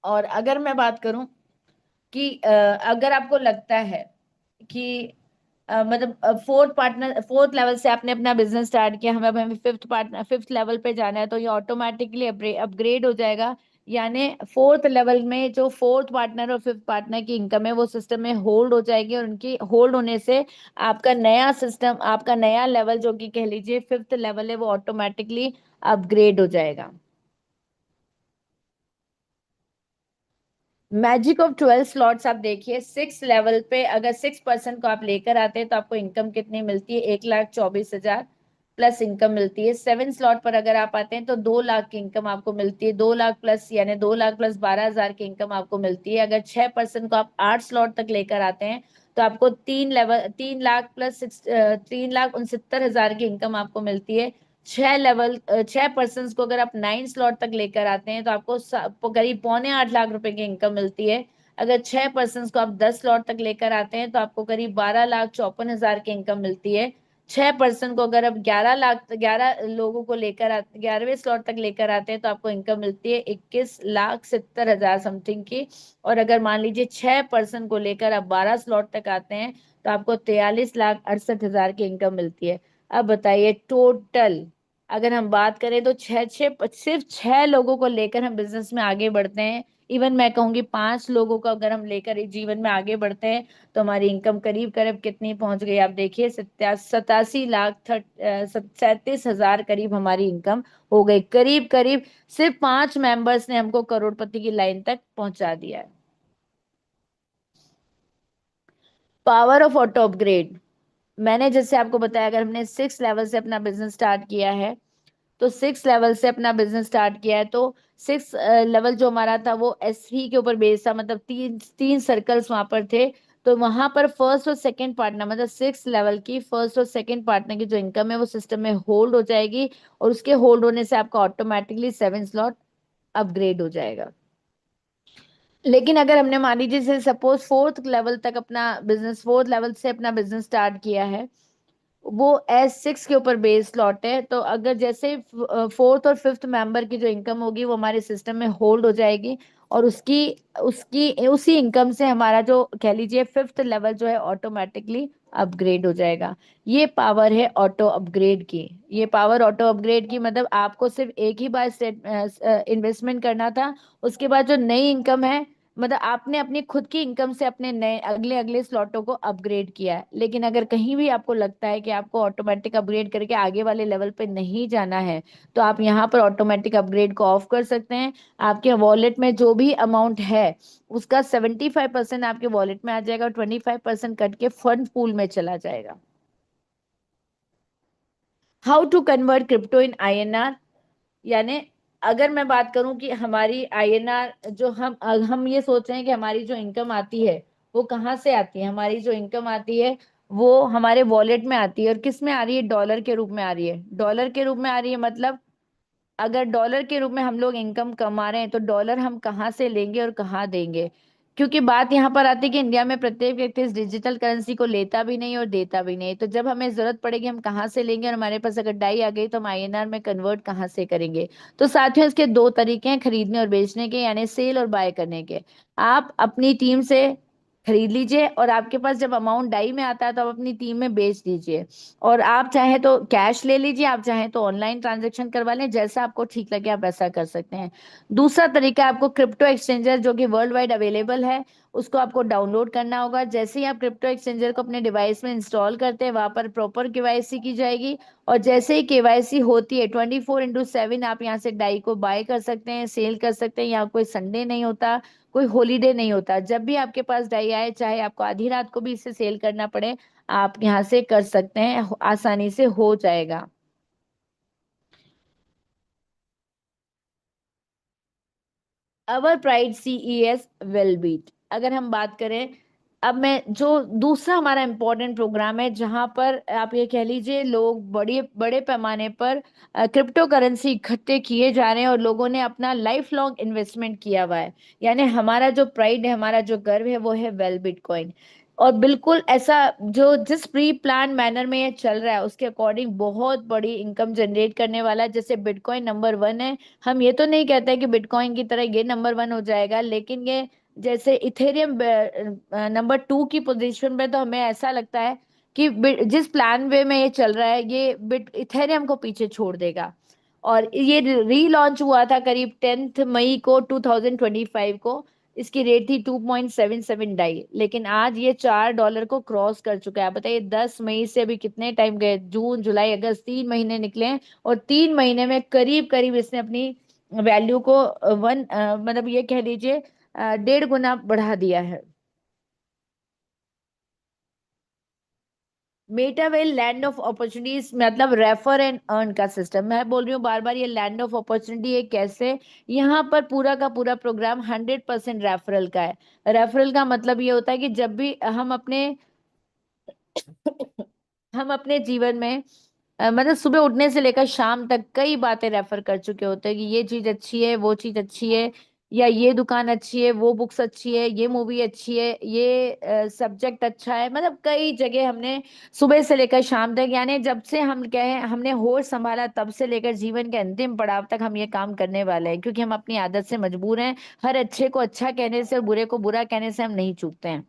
और अगर मैं बात करूं कि अगर आपको लगता है कि मतलब फोर्थ लेवल से आपने अपना बिजनेस स्टार्ट किया, हमें फिफ्थ लेवल पे जाना है, तो ये ऑटोमेटिकली अपग्रेड हो जाएगा। यानी फोर्थ लेवल में जो फोर्थ पार्टनर और फिफ्थ पार्टनर की इनकम है वो सिस्टम में होल्ड हो जाएगी, और उनकी होल्ड होने से आपका नया सिस्टम, आपका नया लेवल जो कि कह लीजिए फिफ्थ लेवल है, वो ऑटोमेटिकली अपग्रेड हो जाएगा। मैजिक ऑफ 12 स्लॉट्स आप देखिए, सिक्स लेवल पे अगर 6% को आप लेकर आते हैं तो आपको इनकम कितनी मिलती है, 1,24,000 प्लस इनकम मिलती है। सेवन स्लॉट पर अगर आप आते हैं तो 2 लाख की इनकम आपको मिलती है, 2 लाख प्लस, यानी 2 लाख प्लस 12,000 की इनकम आपको मिलती है। अगर 6% को आप 8 स्लॉट तक लेकर आते हैं तो आपको 3,69,000 की इनकम आपको मिलती है। 6 पर्सन को अगर आप 9 स्लॉट तक लेकर आते हैं तो आपको करीब ₹7.25 लाख की इनकम मिलती है। अगर 6 पर्सन को आप 10 स्लॉट तक लेकर आते हैं तो आपको करीब 12,54,000 की इनकम मिलती है। 6 पर्सन को अगर आप 11 लोगों को लेकर आते, 11वें स्लॉट तक लेकर आते हैं तो आपको इनकम मिलती है 21,70,000 समथिंग की। और अगर मान लीजिए 6 पर्सन को लेकर आप 12 स्लॉट तक आते हैं तो आपको 43,68,000 की इनकम मिलती है। अब बताइए टोटल अगर हम बात करें तो छह छह सिर्फ 6 लोगों को लेकर हम बिजनेस में आगे बढ़ते हैं, इवन मैं कहूंगी 5 लोगों को अगर हम लेकर इस जीवन में आगे बढ़ते हैं तो हमारी इनकम करीब करीब कितनी पहुंच गई, आप देखिए 87,37,000 करीब हमारी इनकम हो गई। करीब करीब सिर्फ 5 मेंबर्स ने हमको करोड़पति की लाइन तक पहुंचा दिया है। पावर ऑफ ऑटो अपग्रेड, मैंने जैसे आपको बताया, अगर हमने 6 लेवल से अपना बिजनेस स्टार्ट किया है तो 6 लेवल से अपना बिजनेस स्टार्ट किया है तो 6 लेवल जो हमारा था वो एसवी के ऊपर बेस्ड था, मतलब तीन तीन सर्कल्स वहां पर थे। तो वहां पर फर्स्ट और सेकंड पार्टनर, मतलब 6 लेवल की फर्स्ट और सेकंड पार्टनर की जो इनकम है वो सिस्टम में होल्ड हो जाएगी, और उसके होल्ड होने से आपका ऑटोमेटिकली 7 स्लॉट अपग्रेड हो जाएगा। लेकिन अगर हमने मान लीजिए जैसे सपोज फोर्थ लेवल से अपना बिजनेस स्टार्ट किया है, वो S6 के ऊपर बेस स्लॉट है, तो अगर जैसे फोर्थ और फिफ्थ मेंबर की जो इनकम होगी वो हमारे सिस्टम में होल्ड हो जाएगी, और उसकी उसकी उसी इनकम से हमारा जो कह लीजिए फिफ्थ लेवल जो है ऑटोमेटिकली अपग्रेड हो जाएगा। ये पावर है ऑटो अपग्रेड की। ये पावर ऑटो अपग्रेड की मतलब आपको सिर्फ एक ही बार इन्वेस्टमेंट करना था, उसके बाद जो नई इनकम है, मतलब आपने अपनी खुद की इनकम से अपने नए अगले अगले स्लॉटों को अपग्रेड किया है। लेकिन अगर कहीं भी आपको लगता है कि आपको ऑटोमेटिक अपग्रेड करके आगे वाले लेवल पे नहीं जाना है तो आप यहाँ पर ऑटोमेटिक अपग्रेड को ऑफ कर सकते हैं। आपके वॉलेट में जो भी अमाउंट है उसका 75% आपके वॉलेट में आ जाएगा, और 25% कट के फंड पूल में चला जाएगा। How to convert crypto in INR, यानी अगर मैं बात करूं कि हमारी INR जो हम ये सोच रहे हैं कि हमारी जो इनकम आती है वो कहाँ से आती है, हमारी जो इनकम आती है वो हमारे वॉलेट में आती है, और किस में आ रही है, डॉलर के रूप में आ रही है। डॉलर के रूप में आ रही है मतलब अगर डॉलर के रूप में हम लोग इनकम कमा रहे हैं तो डॉलर हम कहाँ से लेंगे और कहाँ देंगे। क्योंकि बात यहाँ पर आती है कि इंडिया में प्रत्येक व्यक्ति इस डिजिटल करेंसी को लेता भी नहीं और देता भी नहीं, तो जब हमें जरूरत पड़ेगी हम कहाँ से लेंगे, और हमारे पास अगर डाई आ गई तो हम INR में कन्वर्ट कहाँ से करेंगे। तो साथियों इसके दो तरीके हैं खरीदने और बेचने के, यानी सेल और बाय करने के। आप अपनी टीम से खरीद लीजिए, और आपके पास जब अमाउंट डाई में आता है तो आप अपनी टीम में बेच दीजिए। और आप चाहे तो कैश ले लीजिए, आप चाहे तो ऑनलाइन ट्रांजैक्शन करवा लें, जैसा आपको ठीक लगे आप ऐसा कर सकते हैं। दूसरा तरीका आपको क्रिप्टो एक्सचेंजर जो कि वर्ल्ड वाइड अवेलेबल है उसको आपको डाउनलोड करना होगा। जैसे ही आप क्रिप्टो एक्सचेंजर को अपने डिवाइस में इंस्टॉल करते हैं वहां पर प्रॉपर केवाईसी की जाएगी, और जैसे ही केवाईसी होती है 24/7 आप यहाँ से डाई को बाय कर सकते हैं, सेल कर सकते हैं। यहाँ कोई संडे नहीं होता, कोई हॉलीडे नहीं होता, जब भी आपके पास डाई आए, चाहे आपको आधी रात को भी इसे सेल करना पड़े, आप यहाँ से कर सकते हैं, आसानी से हो जाएगा। अवर प्राइड CES विल बीट। अगर हम बात करें, अब मैं जो दूसरा हमारा इंपॉर्टेंट प्रोग्राम है जहां पर आप ये कह लीजिए लोग बड़े बड़े पैमाने पर क्रिप्टो करेंसी इकट्ठे किए जा रहे हैं और लोगों ने अपना लाइफ लॉन्ग इन्वेस्टमेंट किया हुआ है। यानी हमारा जो प्राइड है, हमारा जो गर्व है, वो है वेल बिटकॉइन। और बिल्कुल ऐसा, जो जिस प्री प्लान मैनर में ये चल रहा है उसके अकॉर्डिंग बहुत बड़ी इनकम जनरेट करने वाला है। जैसे बिटकॉइन नंबर 1 है, हम ये तो नहीं कहते कि बिटकॉइन की तरह ये नंबर 1 हो जाएगा, लेकिन ये जैसे इथेरियम नंबर 2 की पोजीशन पे, तो हमें ऐसा लगता है कि जिस प्लान वे में ये चल रहा है ये बिट इथेरियम को पीछे छोड़ देगा। और ये रीलॉन्च हुआ था करीब 10 मई को 2025 को। इसकी रेट थी 2.77 डाई, लेकिन आज ये $4 को क्रॉस कर चुका है। आप बताइए 10 मई से अभी कितने टाइम गए, जून जुलाई अगस्त 3 महीने निकले हैं, और 3 महीने में करीब करीब इसने अपनी वैल्यू को मतलब ये कह लीजिए 1.5 गुना बढ़ा दिया है। मेटावेल लैंड ऑफ अपॉर्चुनिटीज, मतलब रेफर एंड अर्न का सिस्टम। मैं बोल रही हूँ बार बार, ये लैंड ऑफ अपॉर्चुनिटी है कैसे। यहाँ पर पूरा का पूरा प्रोग्राम 100% रेफरल का है। रेफरल का मतलब ये होता है कि जब भी हम अपने जीवन में मतलब सुबह उठने से लेकर शाम तक कई बातें रेफर कर चुके होते हैं कि ये चीज अच्छी है, वो चीज अच्छी है, या ये दुकान अच्छी है, वो बुक्स अच्छी है, ये मूवी अच्छी है, ये सब्जेक्ट अच्छा है। मतलब कई जगह हमने सुबह से लेकर शाम तक, यानी जब से हम कहे हमने होश संभाला तब से लेकर जीवन के अंतिम पड़ाव तक हम ये काम करने वाले हैं, क्योंकि हम अपनी आदत से मजबूर हैं। हर अच्छे को अच्छा कहने से और बुरे को बुरा कहने से हम नहीं चूकते हैं।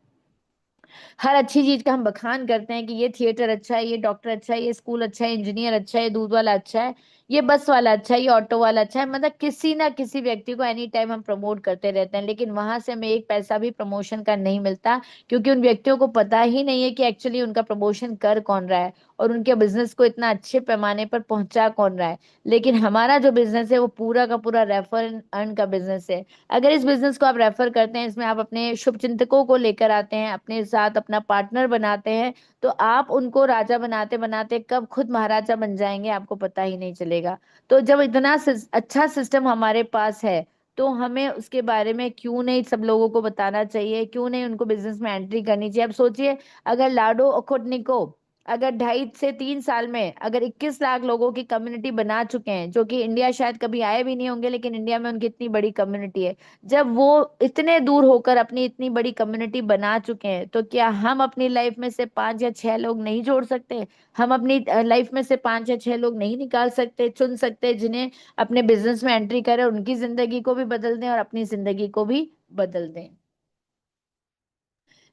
हर अच्छी चीज का हम बखान करते हैं कि ये थिएटर अच्छा है, ये डॉक्टर अच्छा है, ये स्कूल अच्छा है, इंजीनियर अच्छा है, दूध वाला अच्छा है, ये बस वाला अच्छा है, ये ऑटो वाला अच्छा है। मतलब किसी ना किसी व्यक्ति को एनी टाइम हम प्रमोट करते रहते हैं, लेकिन वहां से हमें एक पैसा भी प्रमोशन का नहीं मिलता, क्योंकि उन व्यक्तियों को पता ही नहीं है कि एक्चुअली उनका प्रमोशन कर कौन रहा है और उनके बिजनेस को इतना अच्छे पैमाने पर पहुंचा कौन रहा है। लेकिन हमारा जो बिजनेस है वो पूरा का पूरा रेफर एंड अर्न का बिजनेस है। अगर इस बिजनेस को आप रेफर करते हैं, इसमें आप अपने शुभ चिंतकों को लेकर आते हैं, अपने साथ अपना पार्टनर बनाते हैं, तो आप उनको राजा बनाते बनाते कब खुद महाराजा बन जाएंगे आपको पता ही नहीं चलेगा। तो जब इतना अच्छा सिस्टम हमारे पास है, तो हमें उसके बारे में क्यों नहीं सब लोगों को बताना चाहिए, क्यों नहीं उनको बिजनेस में एंट्री करनी चाहिए। अब सोचिए, अगर लाडो ओखोटनिको अगर 2.5 से 3 साल में अगर 21 लाख लोगों की कम्युनिटी बना चुके हैं, जो कि इंडिया शायद कभी आए भी नहीं होंगे, लेकिन इंडिया में उनकी इतनी बड़ी कम्युनिटी है। जब वो इतने दूर होकर अपनी इतनी बड़ी कम्युनिटी बना चुके हैं, तो क्या हम अपनी लाइफ में से 5 या 6 लोग नहीं जोड़ सकते? हम अपनी लाइफ में से 5 या 6 लोग नहीं निकाल सकते, चुन सकते, जिन्हें अपने बिजनेस में एंट्री करें, उनकी जिंदगी को भी बदल दें और अपनी जिंदगी को भी बदल दें।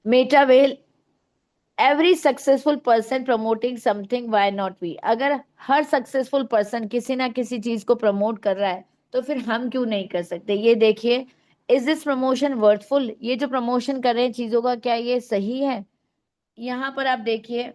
Metawell, every successful person promoting something, why not we. अगर हर सक्सेसफुल पर्सन किसी ना किसी चीज को प्रमोट कर रहा है, तो फिर हम क्यों नहीं कर सकते? ये देखिए, इज दिस प्रमोशन वर्थफुल? ये जो प्रमोशन कर रहे हैं चीजों का, क्या ये सही है? यहाँ पर आप देखिए,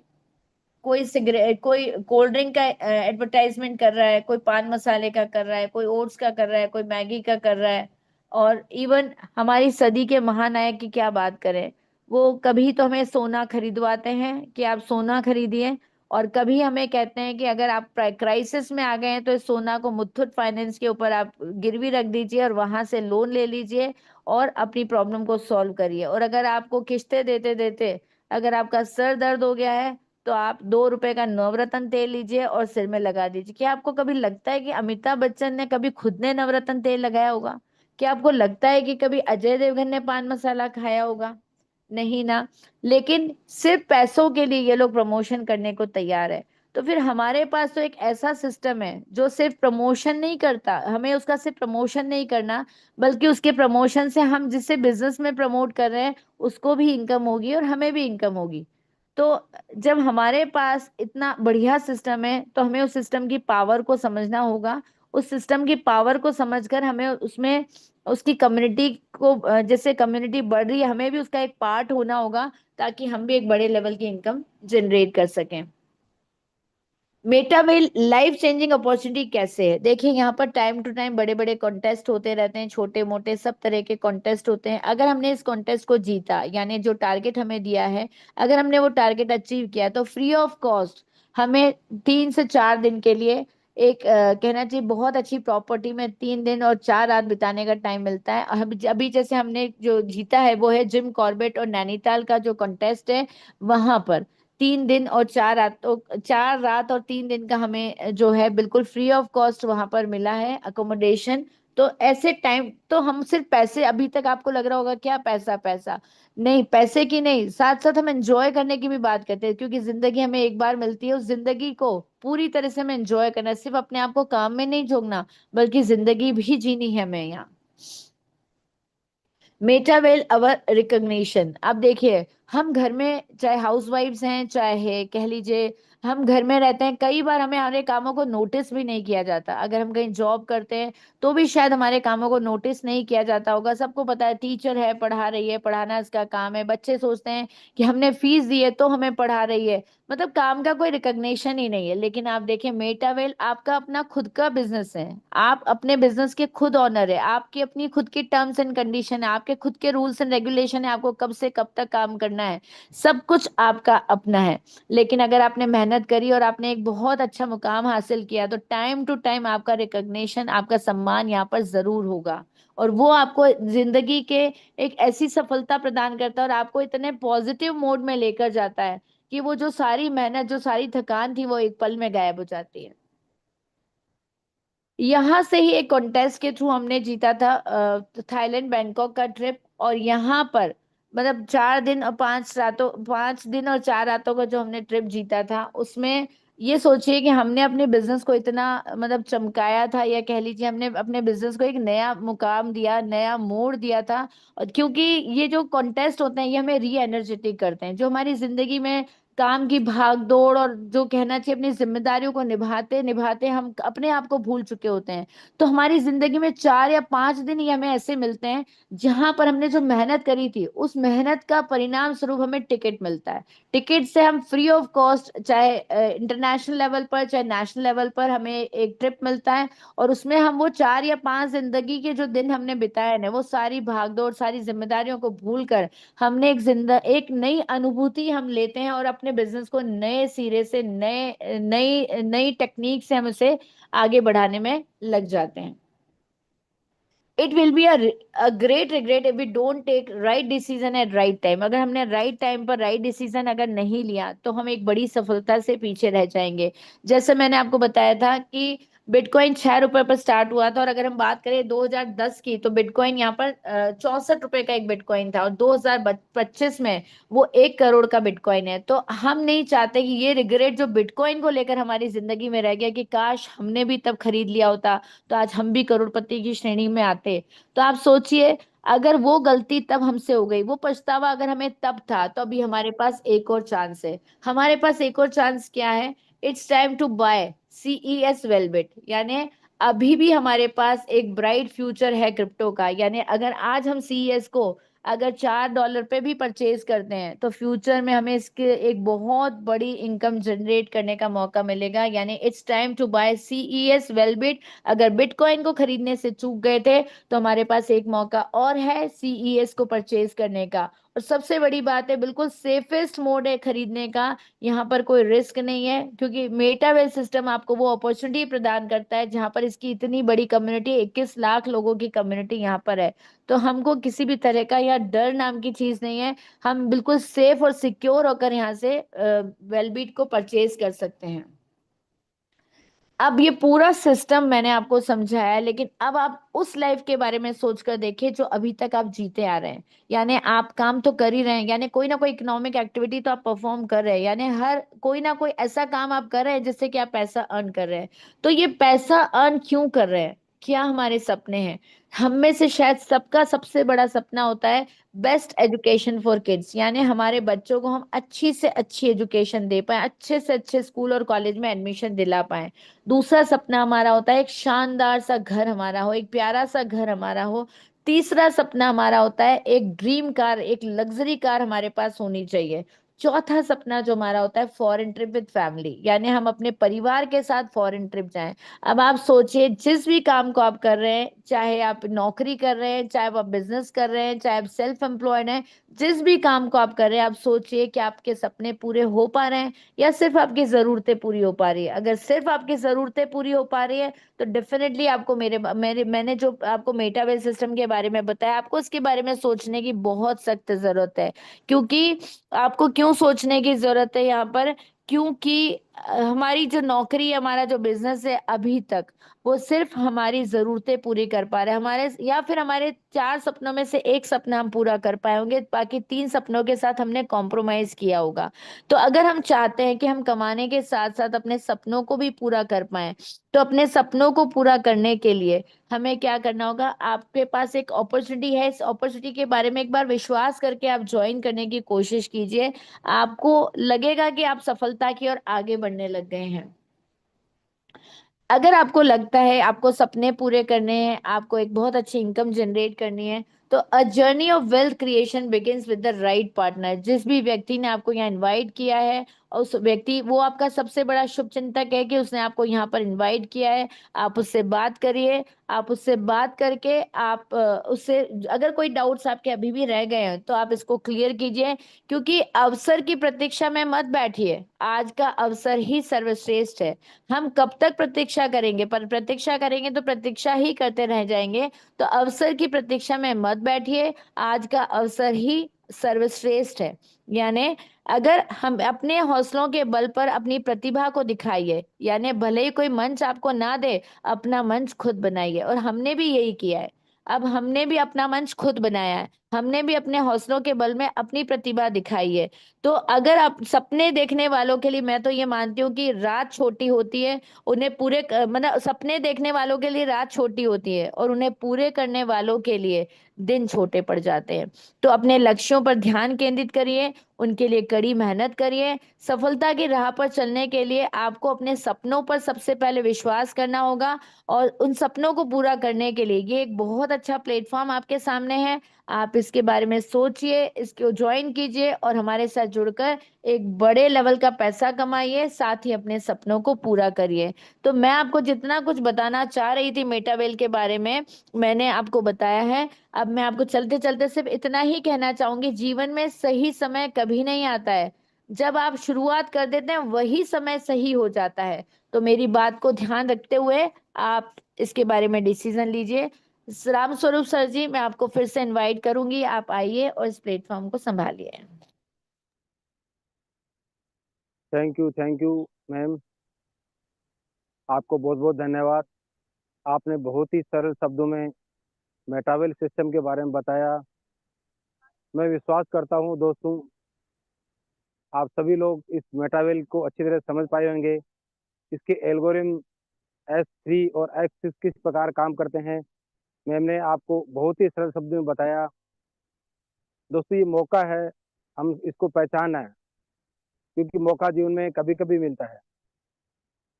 कोई सिगरेट, कोई कोल्ड ड्रिंक का एडवर्टाइजमेंट कर रहा है, कोई पान मसाले का कर रहा है, कोई ओट्स का कर रहा है, कोई मैगी का कर रहा है। और इवन हमारी सदी के महानायक की क्या बात करें, वो कभी तो हमें सोना खरीदवाते हैं कि आप सोना खरीदिए, और कभी हमें कहते हैं कि अगर आप क्राइसिस में आ गए हैं तो इस सोना को मुथूट फाइनेंस के ऊपर आप गिरवी रख दीजिए और वहां से लोन ले लीजिए और अपनी प्रॉब्लम को सॉल्व करिए। और अगर आपको किस्तें देते देते अगर आपका सर दर्द हो गया है, तो आप 2 रुपए का नवरत्न तेल लीजिए और सिर में लगा दीजिए। क्या आपको कभी लगता है कि अमिताभ बच्चन ने कभी खुद ने नवरत्न तेल लगाया होगा? क्या आपको लगता है कि कभी अजय देवगन ने पान मसाला खाया होगा? नहीं ना। लेकिन सिर्फ पैसों के लिए ये लोग प्रमोशन करने को तैयार है। तो फिर हमारे पास तो एक ऐसा सिस्टम है जो सिर्फ प्रमोशन नहीं करता, हमें उसका सिर्फ प्रमोशन नहीं करना, बल्कि उसके प्रमोशन से हम जिससे बिजनेस में प्रमोट कर रहे हैं उसको भी इनकम होगी और हमें भी इनकम होगी। तो जब हमारे पास इतना बढ़िया सिस्टम है, तो हमें उस सिस्टम की पावर को समझना होगा। उस सिस्टम की पावर को समझकर हमें उसमें उसकी कम्युनिटी को जैसे कम्युनिटी बढ़ रही है, हमें भी उसका एक पार्ट होना होगा, ताकि हम भी एक बड़े लेवल की इनकम जनरेट कर सकें। मेटा में लाइफ चेंजिंग अपॉर्चुनिटी कैसे है, देखिए यहाँ पर टाइम टू टाइम बड़े बड़े कॉन्टेस्ट होते रहते हैं, छोटे मोटे सब तरह के कॉन्टेस्ट होते हैं। अगर हमने इस कॉन्टेस्ट को जीता, यानी जो टारगेट हमें दिया है, अगर हमने वो टारगेट अचीव किया, तो फ्री ऑफ कॉस्ट हमें 3 से 4 दिन के लिए एक कहना चाहिए बहुत अच्छी प्रॉपर्टी में 3 दिन और 4 रात बिताने का टाइम मिलता है। और अभी अभी जैसे हमने जो जीता है वो है जिम कॉर्बेट और नैनीताल का जो कॉन्टेस्ट है, वहां पर 3 दिन और 4 रातों, 4 रात और 3 दिन का हमें जो है बिल्कुल फ्री ऑफ कॉस्ट वहां पर मिला है अकोमोडेशन। तो ऐसे टाइम तो हम सिर्फ पैसे, अभी तक आपको लग रहा होगा क्या पैसा पैसा, नहीं, पैसे की नहीं, साथ साथ हम एंजॉय करने की भी बात करते हैं, क्योंकि जिंदगी हमें एक बार मिलती है, उस जिंदगी को पूरी तरह से हमें एंजॉय करना है, सिर्फ अपने आप को काम में नहीं झोंकना, बल्कि जिंदगी भी जीनी है हमें यहाँ। मेटावेल अवर रिकॉग्निशन। अब देखिए, हम घर में चाहे हाउस वाइफ्स हैं, चाहे कह लीजिए हम घर में रहते हैं, कई बार हमें हमारे कामों को नोटिस भी नहीं किया जाता। अगर हम कहीं जॉब करते हैं तो भी शायद हमारे कामों को नोटिस नहीं किया जाता होगा। सबको पता है टीचर है, पढ़ा रही है, पढ़ाना इसका काम है। बच्चे सोचते हैं कि हमने फीस दी है तो हमें पढ़ा रही है, मतलब काम का कोई रिकॉग्निशन ही नहीं है। लेकिन आप देखिए, मेटावेल आपका अपना खुद का बिजनेस है, आप अपने बिजनेस के खुद ऑनर है, आपकी अपनी खुद की टर्म्स एंड कंडीशन है, आपके खुद के रूल्स एंड रेगुलेशन है, आपको कब से कब तक काम करना है, सब कुछ आपका अपना है। लेकिन अगर आपने मेहनत करी और आपने एक बहुत अच्छा मुकाम हासिल किया, तो टाइम टू टाइम आपका रिकॉग्निशन, आपका सम्मान यहाँ पर जरूर होगा। और वो आपको जिंदगी के एक ऐसी सफलता प्रदान करता है और आपको इतने पॉजिटिव मोड में लेकर जाता है कि वो जो सारी मेहनत, जो सारी थकान थी, वो एक पल में गायब हो जाती है। यहाँ से ही एक कॉन्टेस्ट के थ्रू हमने जीता था थाईलैंड बैंकॉक का ट्रिप। और यहाँ पर मतलब 4 दिन और 5 रातों, 5 दिन और 4 रातों का जो हमने ट्रिप जीता था, उसमें ये सोचिए कि हमने अपने बिजनेस को इतना मतलब चमकाया था, या कह लीजिए हमने अपने बिजनेस को एक नया मुकाम दिया, नया मोड़ दिया था। और क्योंकि ये जो कॉन्टेस्ट होते हैं ये हमें री एनर्जेटिक करते हैं, जो हमारी जिंदगी में काम की भाग दौड़ और जो कहना चाहिए अपनी जिम्मेदारियों को निभाते निभाते हम अपने आप को भूल चुके होते हैं। तो हमारी जिंदगी में 4 या 5 दिन ही हमें ऐसे मिलते हैं जहां पर हमने जो मेहनत करी थी, उस मेहनत का परिणाम स्वरूप हमें टिकट मिलता है। टिकट से हम फ्री ऑफ कॉस्ट, चाहे इंटरनेशनल लेवल पर चाहे नेशनल लेवल पर, हमें एक ट्रिप मिलता है। और उसमें हम वो 4 या 5 जिंदगी के जो दिन हमने बिताए ना, वो सारी भागदौड़, सारी जिम्मेदारियों को भूल कर हमने एक नई अनुभूति हम लेते हैं, और अपने बिजनेस को नए सिरे से, नए नई नई टेक्निक से हम उसे आगे बढ़ाने में लग जाते हैं। It will be a great regret if we don't take right decision at right time. अगर हमने राइट टाइम पर राइट डिसीजन अगर नहीं लिया, तो हम एक बड़ी सफलता से पीछे रह जाएंगे। जैसे मैंने आपको बताया था कि बिटकॉइन 6 रुपए पर स्टार्ट हुआ था, और अगर हम बात करें 2010 की, तो बिटकॉइन यहाँ पर 64 रुपए का एक बिटकॉइन था, और 2025 में वो 1 करोड़ का बिटकॉइन है। तो हम नहीं चाहते कि ये रिग्रेट जो बिटकॉइन को लेकर हमारी जिंदगी में रह गया, कि काश हमने भी तब खरीद लिया होता तो आज हम भी करोड़पति की श्रेणी में आते। तो आप सोचिए, अगर वो गलती तब हमसे हो गई, वो पछतावा अगर हमें तब था, तो अभी हमारे पास एक और चांस है। हमारे पास एक और चांस क्या है? It's time to buy CES Wellbit. यानी अभी भी हमारे पास एक ब्राइट फ्यूचर है क्रिप्टो का। यानी अगर आज हम सीईएस को अगर $4 पे भी परचेज करते हैं, तो फ्यूचर में हमें इसके एक बहुत बड़ी इनकम जनरेट करने का मौका मिलेगा। यानी it's time to buy CES Wellbit. अगर बिटकॉइन को खरीदने से चूक गए थे, तो हमारे पास एक मौका और है सीईएस को परचेज करने का। और सबसे बड़ी बात है, बिल्कुल सेफेस्ट मोड है खरीदने का। यहाँ पर कोई रिस्क नहीं है, क्योंकि मेटावेल सिस्टम आपको वो अपॉर्चुनिटी प्रदान करता है जहाँ पर इसकी इतनी बड़ी कम्युनिटी, 21 लाख लोगों की कम्युनिटी यहाँ पर है। तो हमको किसी भी तरह का यहाँ डर नाम की चीज नहीं है। हम बिल्कुल सेफ और सिक्योर होकर यहाँ से वेलबीट को परचेज कर सकते हैं। अब ये पूरा सिस्टम मैंने आपको समझाया है, लेकिन अब आप उस लाइफ के बारे में सोचकर देखिए जो अभी तक आप जीते आ रहे हैं। यानी आप काम तो कर ही रहे हैं, यानी कोई ना कोई इकोनॉमिक एक्टिविटी तो आप परफॉर्म कर रहे हैं, यानी हर कोई ना कोई ऐसा काम आप कर रहे हैं जिससे कि आप पैसा अर्न कर रहे हैं। तो ये पैसा अर्न क्यों कर रहे हैं? क्या हमारे सपने हैं? हम में से शायद सबका सबसे बड़ा सपना होता है बेस्ट एजुकेशन फॉर किड्स। यानी हमारे बच्चों को हम अच्छी से अच्छी एजुकेशन दे पाए, अच्छे से अच्छे स्कूल और कॉलेज में एडमिशन दिला पाए। दूसरा सपना हमारा होता है एक शानदार सा घर हमारा हो, एक प्यारा सा घर हमारा हो। तीसरा सपना हमारा होता है एक ड्रीम कार, एक लग्जरी कार हमारे पास होनी चाहिए। चौथा सपना जो हमारा होता है फॉरेन ट्रिप विद फैमिली, यानी हम अपने परिवार के साथ फॉरेन ट्रिप जाएं। अब आप सोचिए, जिस भी काम को आप कर रहे हैं, चाहे आप नौकरी कर रहे हैं, चाहे आप बिजनेस कर रहे हैं, चाहे आप सेल्फ एम्प्लॉयड हैं, जिस भी काम को आप कर रहे हैं, आप सोचिए कि आपके सपने पूरे हो पा रहे हैं या सिर्फ आपकी जरूरतें पूरी हो पा रही है। अगर सिर्फ आपकी जरूरतें पूरी हो पा रही है तो डेफिनेटली आपको मेरे मेरे मैंने जो आपको मेटावेल सिस्टम के बारे में बताया, आपको उसके बारे में सोचने की बहुत सख्त जरूरत है। क्योंकि आपको क्यों सोचने की जरूरत है यहाँ पर, क्योंकि हमारी जो नौकरी है, हमारा जो बिजनेस है, अभी तक वो सिर्फ हमारी जरूरतें पूरी कर पा रहे हैं, हमारे या फिर हमारे चार सपनों में से एक सपना हम पूरा कर पाए होंगे, बाकी तीन सपनों के साथ हमने कॉम्प्रोमाइज किया होगा। तो अगर हम चाहते हैं कि हम कमाने के साथ साथ अपने सपनों को भी पूरा कर पाए, तो अपने सपनों को पूरा करने के लिए हमें क्या करना होगा? आपके पास एक अपॉर्चुनिटी है, इस अपॉर्चुनिटी के बारे में एक बार विश्वास करके आप ज्वाइन करने की कोशिश कीजिए। आपको लगेगा कि आप सफलता की ओर आगे बढ़ने लग गए हैं। अगर आपको लगता है आपको सपने पूरे करने हैं, आपको एक बहुत अच्छी इनकम जनरेट करनी है, तो a journey of wealth creation begins with the right partner. जिस भी व्यक्ति ने आपको यहाँ इनवाइट किया है, उस व्यक्ति वो आपका सबसे बड़ा शुभ चिंतक है कि उसने आपको यहाँ पर इनवाइट किया है। आप उससे बात करिए, आप उससे बात करके आप उससे, अगर कोई डाउट्स आपके अभी भी रह गए हैं तो आप इसको क्लियर कीजिए। क्योंकि अवसर की प्रतीक्षा में मत बैठिए, आज का अवसर ही सर्वश्रेष्ठ है। हम कब तक प्रतीक्षा करेंगे? पर प्रतीक्षा करेंगे तो प्रतीक्षा ही करते रह जाएंगे। तो अवसर की प्रतीक्षा में मत बैठिए, आज का अवसर ही सर्वश्रेष्ठ है। यानी अगर हम अपने हौसलों के बल पर अपनी प्रतिभा को दिखाइए, यानी भले ही कोई मंच आपको ना दे, अपना मंच खुद बनाइए। और हमने भी यही किया है। अब हमने भी अपना मंच खुद बनाया है, हमने भी अपने हौसलों के बल में अपनी प्रतिभा दिखाई है। तो अगर आप सपने देखने वालों के लिए, मैं तो ये मानती हूँ कि रात छोटी होती है, उन्हें पूरे मतलब सपने देखने वालों के लिए रात छोटी होती है और उन्हें पूरे करने वालों के लिए दिन छोटे पड़ जाते हैं। तो अपने लक्ष्यों पर ध्यान केंद्रित करिए, उनके लिए कड़ी मेहनत करिए। सफलता की राह पर चलने के लिए आपको अपने सपनों पर सबसे पहले विश्वास करना होगा, और उन सपनों को पूरा करने के लिए ये एक बहुत अच्छा प्लेटफॉर्म आपके सामने है। आप इसके बारे में सोचिए, इसको ज्वाइन कीजिए और हमारे साथ जुड़कर एक बड़े लेवल का पैसा कमाइए, साथ ही अपने सपनों को पूरा करिए। तो मैं आपको जितना कुछ बताना चाह रही थी मेटावेल के बारे में, मैंने आपको बताया है। अब मैं आपको चलते चलते सिर्फ इतना ही कहना चाहूंगी, जीवन में सही समय कभी नहीं आता है, जब आप शुरुआत कर देते हैं वही समय सही हो जाता है। तो मेरी बात को ध्यान रखते हुए आप इसके बारे में डिसीजन लीजिए। राम स्वरूप सर जी, मैं आपको फिर से इनवाइट करूंगी, आप आइए और इस प्लेटफॉर्म को संभालिए। Thank you ma'am. आपको बहुत बहुत धन्यवाद। आपने बहुत ही सरल शब्दों में मेटावेल सिस्टम के बारे में बताया। मैं विश्वास करता हूँ दोस्तों, आप सभी लोग इस मेटावेल को अच्छी तरह समझ पाए होंगे। इसके एल्गोरिथम S3 और X6 किस प्रकार काम करते हैं, मैम ने आपको बहुत ही सरल शब्दों में बताया। दोस्तों, ये मौका है, हम इसको पहचाना है, क्योंकि मौका जीवन में कभी कभी मिलता है।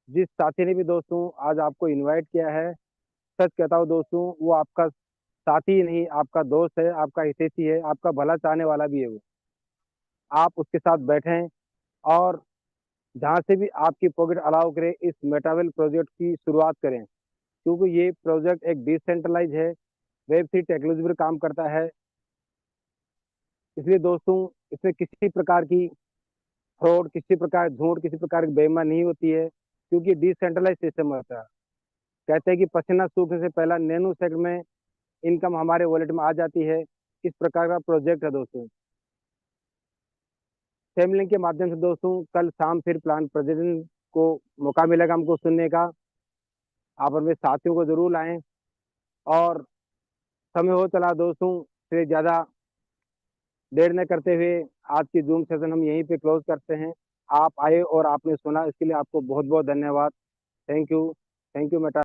जिस साथी ने भी दोस्तों आज आपको इनवाइट किया है, सच कहता हूँ दोस्तों, वो आपका साथी ही नहीं, आपका दोस्त है, आपका हितैषी है, आपका भला चाहने वाला भी है वो। आप उसके साथ बैठें और जहाँ से भी आपकी पॉकेट अलाउ करे, इस मेटावेल प्रोजेक्ट की शुरुआत करें। क्योंकि ये प्रोजेक्ट एक डिसेंट्रलाइज है, वेब3 टेक्नोलॉजी पर काम करता है। इसलिए दोस्तों, इसमें किसी प्रकार की फ्रॉड, किसी प्रकार झूठ, किसी प्रकार की बेईमानी नहीं होती है, क्योंकि डिसेंट्रलाइज सिस्टम होता है। कहते हैं कि पसीना सूखने से पहला नैनो सेकंड में इनकम हमारे वॉलेट में आ जाती है। इस प्रकार का प्रोजेक्ट है दोस्तों। फैमिली के माध्यम से दोस्तों कल शाम फिर प्लान प्रेसिडेंट को मौका मिलेगा हमको सुनने का। आप अपने साथियों को जरूर लाएं। और समय हो चला दोस्तों, फिर ज़्यादा देर न करते हुए आज की जूम सेशन हम यहीं पे क्लोज करते हैं। आप आए और आपने सुना, इसके लिए आपको बहुत बहुत धन्यवाद। Thank you. Thank you Meta